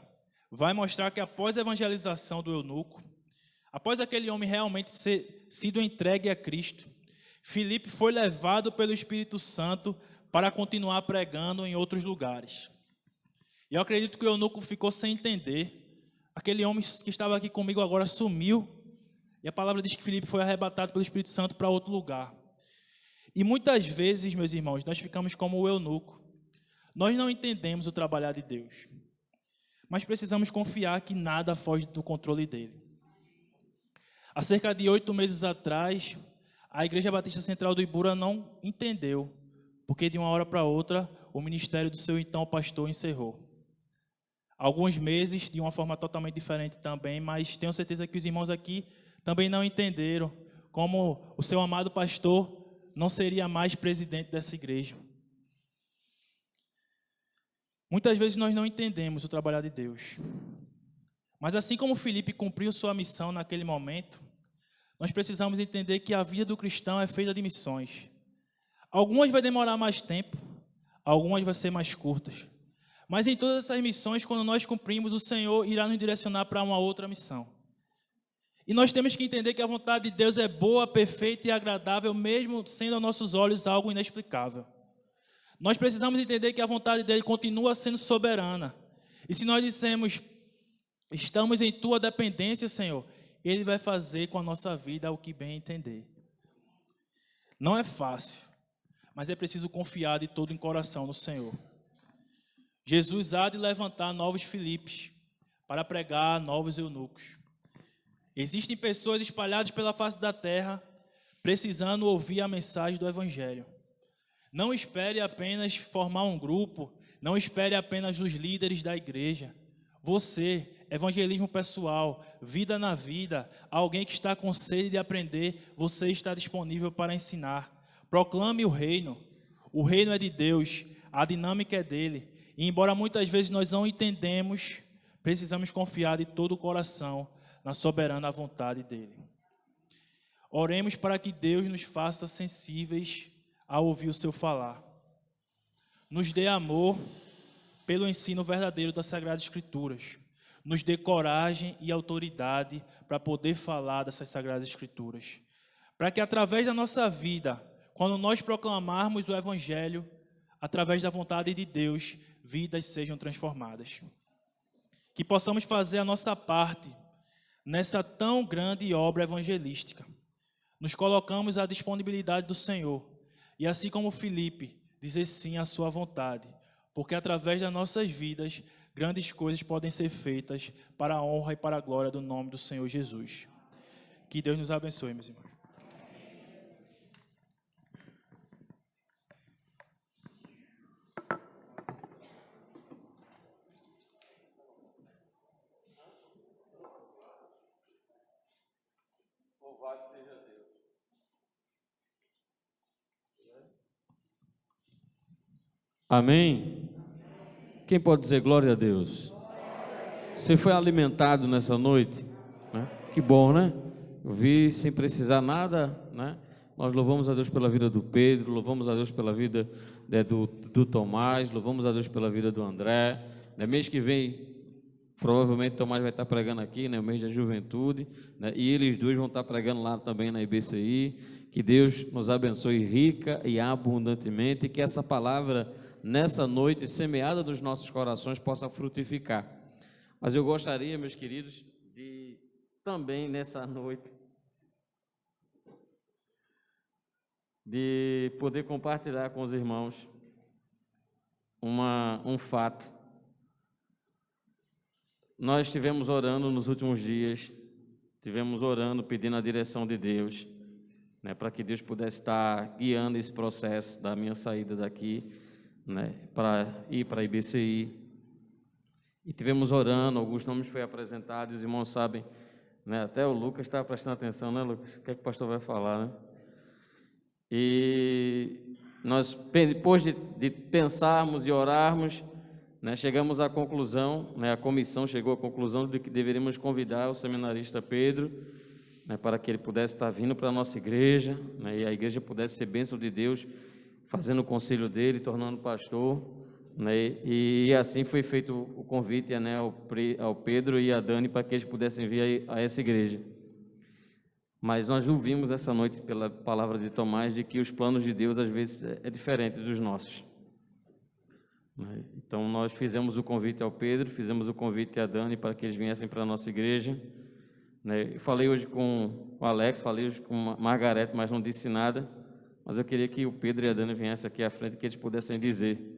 Speaker 11: vai mostrar que após a evangelização do eunuco, após aquele homem realmente ser sido entregue a Cristo, Filipe foi levado pelo Espírito Santo para continuar pregando em outros lugares. E eu acredito que o eunuco ficou sem entender. Aquele homem que estava aqui comigo agora sumiu. E a palavra diz que Filipe foi arrebatado pelo Espírito Santo para outro lugar. E muitas vezes, meus irmãos, nós ficamos como o eunuco. Nós não entendemos o trabalhar de Deus. Mas precisamos confiar que nada foge do controle dele. Há cerca de 8 meses atrás, a Igreja Batista Central do Ibura não entendeu, porque de uma hora para outra, o ministério do seu então pastor encerrou. Alguns meses, de uma forma totalmente diferente também, mas tenho certeza que os irmãos aqui também não entenderam como o seu amado pastor não seria mais presidente dessa igreja. Muitas vezes nós não entendemos o trabalhar de Deus. Mas assim como Filipe cumpriu sua missão naquele momento, nós precisamos entender que a vida do cristão é feita de missões. Algumas vai demorar mais tempo, algumas vai ser mais curtas. Mas em todas essas missões, quando nós cumprimos, o Senhor irá nos direcionar para uma outra missão. E nós temos que entender que a vontade de Deus é boa, perfeita e agradável, mesmo sendo aos nossos olhos algo inexplicável. Nós precisamos entender que a vontade dele continua sendo soberana. E se nós dissemos, estamos em tua dependência, Senhor, ele vai fazer com a nossa vida o que bem entender. Não é fácil, mas é preciso confiar de todo o coração no Senhor. Jesus há de levantar novos Filipes para pregar novos eunucos. Existem pessoas espalhadas pela face da terra precisando ouvir a mensagem do Evangelho. Não espere apenas formar um grupo, não espere apenas os líderes da igreja. Você, evangelismo pessoal, vida na vida, alguém que está com sede de aprender, você está disponível para ensinar. Proclame o reino é de Deus, a dinâmica é dele. E embora muitas vezes nós não entendemos, precisamos confiar de todo o coração na soberana vontade dele. Oremos para que Deus nos faça sensíveis a ouvir o seu falar. Nos dê amor pelo ensino verdadeiro das Sagradas Escrituras. Nos dê coragem e autoridade para poder falar dessas Sagradas Escrituras. Para que através da nossa vida, quando nós proclamarmos o Evangelho, através da vontade de Deus, vidas sejam transformadas. Que possamos fazer a nossa parte nessa tão grande obra evangelística. Nos colocamos à disponibilidade do Senhor. E assim como Filipe, dizer sim à sua vontade. Porque através das nossas vidas, grandes coisas podem ser feitas para a honra e para a glória do nome do Senhor Jesus. Que Deus nos abençoe, meus irmãos.
Speaker 4: Louvado seja Deus. Amém? Quem pode dizer glória a Deus? Você foi alimentado nessa noite? Né? Que bom, né? Eu vi sem precisar nada, né? Nós louvamos a Deus pela vida do Pedro, louvamos a Deus pela vida do Tomás, louvamos a Deus pela vida do André. No mês que vem, provavelmente Tomás vai estar pregando aqui, né? O mês da juventude, né? E eles dois vão estar pregando lá também na IBCI. Que Deus nos abençoe rica e abundantemente, e que essa palavra nessa noite, semeada nos nossos corações, possa frutificar. Mas eu gostaria, meus queridos, de também nessa noite, de poder compartilhar com os irmãos um fato. Nós estivemos orando nos últimos dias, estivemos orando, pedindo a direção de Deus, né, para que Deus pudesse estar guiando esse processo da minha saída daqui, né, para ir para a IBCI. E tivemos orando, alguns nomes foram apresentados, os irmãos sabem, né, até o Lucas está prestando atenção, né, Lucas? O que é que o pastor vai falar, né? E nós, depois de pensarmos e orarmos, né, chegamos à conclusão, né, a comissão chegou à conclusão de que deveríamos convidar o seminarista Pedro, né, para que ele pudesse estar vindo para a nossa igreja, né, e a igreja pudesse ser bênção de Deus, fazendo o conselho dele, tornando pastor, né, e assim foi feito o convite, né, ao Pedro e a Dani para que eles pudessem vir a essa igreja. Mas nós ouvimos essa noite pela palavra de Tomás de que os planos de Deus às vezes é diferente dos nossos. Então nós fizemos o convite ao Pedro, fizemos o convite à Dani para que eles viessem para a nossa igreja. Eu falei hoje com o Alex, falei hoje com a Margarete, mas não disse nada. Mas eu queria que o Pedro e a Dani viessem aqui à frente, que eles pudessem dizer.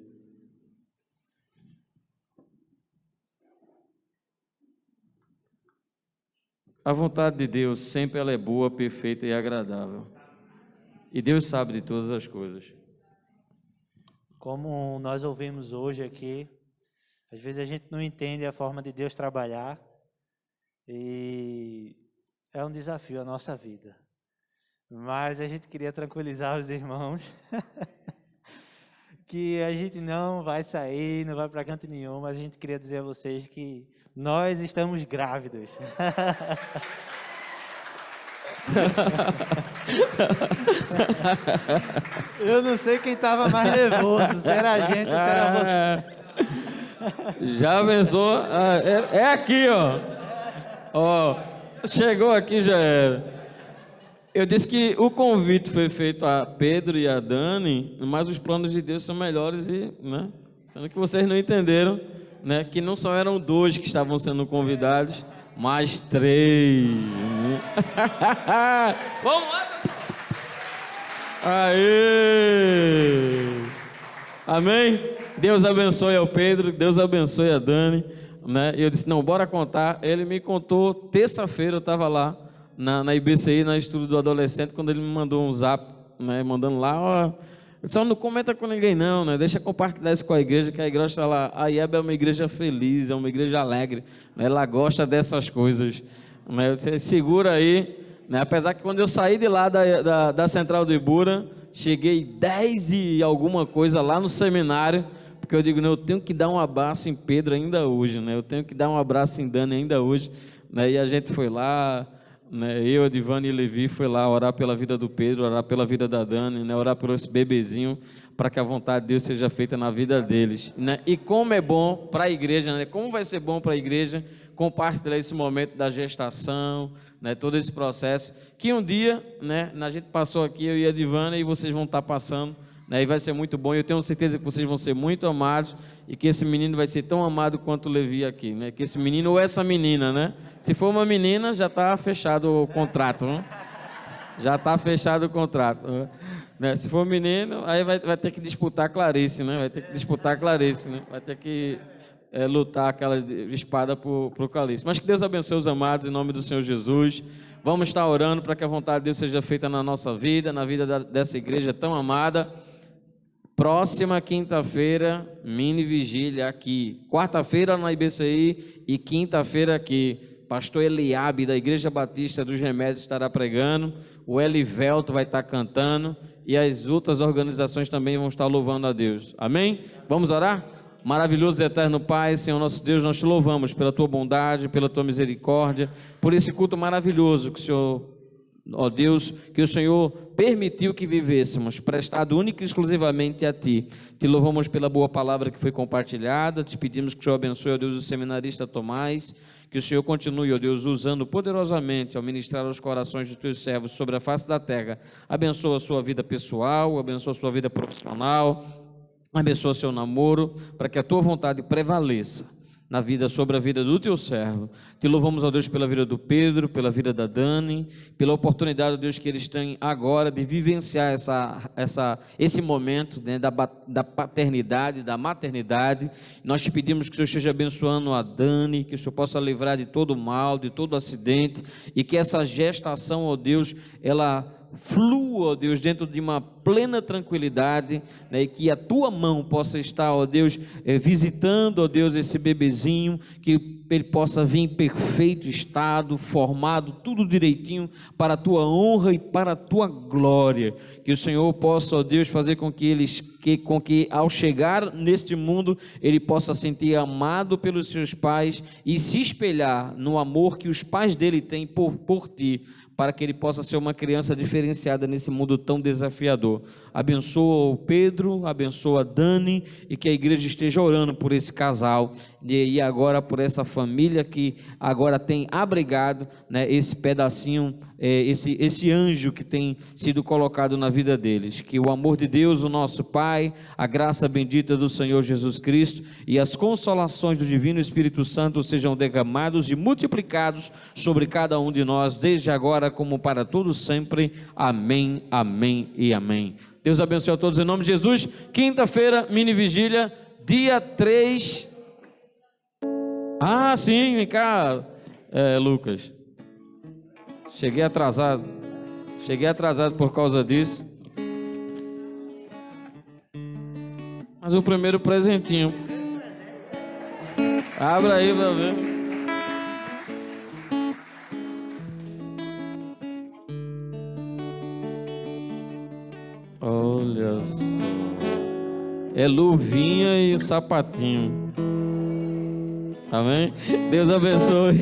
Speaker 4: A vontade de Deus sempre ela é boa, perfeita e agradável. E Deus sabe de todas as coisas.
Speaker 1: Como nós ouvimos hoje aqui, às vezes a gente não entende a forma de Deus trabalhar e é um desafio a nossa vida. Mas a gente queria tranquilizar os irmãos que a gente não vai sair, não vai para canto nenhum, mas a gente queria dizer a vocês que nós estamos grávidos. Eu não sei quem estava mais nervoso, se era a gente ou se era você.
Speaker 4: Já pensou? É aqui, ó. Chegou aqui, já era. Eu disse que o convite foi feito a Pedro e a Dani, mas os planos de Deus são melhores, e, né, sendo que vocês não entenderam, né, que não só eram 2 que estavam sendo convidados, mas 3. Vamos lá, pessoal! Aê! Amém? Deus abençoe ao Pedro, Deus abençoe a Dani, né? E eu disse, não, bora contar. Ele me contou, terça-feira eu estava lá na IBCI, na estudo do adolescente, quando ele me mandou um zap, né, mandando lá, ó, só não comenta com ninguém não, né, deixa compartilhar isso com a igreja, que a igreja está lá, a IEB é uma igreja feliz, é uma igreja alegre, né, ela gosta dessas coisas, né, você segura aí, né, apesar que quando eu saí de lá da central do Ibura, cheguei 10 e alguma coisa lá no seminário, Porque eu digo, né, eu tenho que dar um abraço em Pedro ainda hoje, né? Eu tenho que dar um abraço em Dani ainda hoje, né? E a gente foi lá, né? Eu, Edivane e Levi foi lá orar pela vida do Pedro, orar pela vida da Dani, né? Orar por esse bebezinho, para que a vontade de Deus seja feita na vida deles, né? E como é bom para a igreja, né? Como vai ser bom para a igreja compartilhar esse momento da gestação, né? Todo esse processo, que um dia, né? A gente passou aqui, eu e a Edivane, e vocês vão estar passando, né? E vai ser muito bom. Eu tenho certeza que vocês vão ser muito amados e que esse menino vai ser tão amado quanto o Levi aqui, né? Que esse menino ou essa menina, né? Se for uma menina, já está fechado o contrato, né? Já está fechado o contrato, né? Se for menino, aí vai ter que disputar Clarice, né? Vai ter que disputar Clarice, né? Vai ter que lutar aquela espada pro Clarice. Mas que Deus abençoe os amados em nome do Senhor Jesus. Vamos estar orando para que a vontade de Deus seja feita na nossa vida, na vida dessa igreja tão amada. Próxima quinta-feira, mini vigília aqui. Quarta-feira na IBCI e quinta-feira aqui. Pastor Eliabe, da Igreja Batista dos Remédios, estará pregando. O Elivelto vai estar cantando. E as outras organizações também vão estar louvando a Deus. Amém? Vamos orar? Maravilhoso e eterno Pai, Senhor nosso Deus, nós te louvamos pela tua bondade, pela tua misericórdia, por esse culto maravilhoso que o Senhor, ó Deus, que o Senhor permitiu que vivêssemos, prestado única e exclusivamente a Ti. Te louvamos pela boa palavra que foi compartilhada, te pedimos que o Senhor abençoe, ó Deus, o seminarista Tomás, que o Senhor continue, ó Deus, usando poderosamente ao ministrar aos corações dos teus servos sobre a face da terra. Abençoa a sua vida pessoal, abençoa a sua vida profissional, abençoa seu namoro, para que a tua vontade prevaleça na vida, sobre a vida do teu servo. Te louvamos, ó Deus, pela vida do Pedro, pela vida da Dani, pela oportunidade, ó Deus, que eles têm agora de vivenciar esse momento, né, da paternidade, da maternidade. Nós te pedimos que o Senhor esteja abençoando a Dani, que o Senhor possa livrar de todo mal, de todo acidente, e que essa gestação, ó Deus, ela flua, ó Deus, dentro de uma plena tranquilidade, né, e que a tua mão possa estar, ó Deus, visitando, ó Deus, esse bebezinho, que ele possa vir em perfeito estado, formado, tudo direitinho, para a tua honra e para a tua glória. Que o Senhor possa, ó Deus, fazer com que ao chegar neste mundo, ele possa sentir amado pelos seus pais e se espelhar no amor que os pais dele têm por ti, para que ele possa ser uma criança diferenciada nesse mundo tão desafiador. Abençoa o Pedro, abençoa a Dani, e que a igreja esteja orando por esse casal, e agora por essa família que agora tem abrigado, né, esse pedacinho, esse anjo que tem sido colocado na vida deles. Que o amor de Deus, o nosso Pai, a graça bendita do Senhor Jesus Cristo e as consolações do Divino Espírito Santo sejam derramados e multiplicados sobre cada um de nós, desde agora como para todos sempre. Amém, amém e amém. Deus abençoe a todos em nome de Jesus. Quinta-feira, mini vigília, dia 3. Ah, sim, vem cá, Lucas. Cheguei atrasado por causa disso. Mas o primeiro presentinho. Abra aí para ver. Olha só. É luvinha e sapatinho. Amém? Deus abençoe.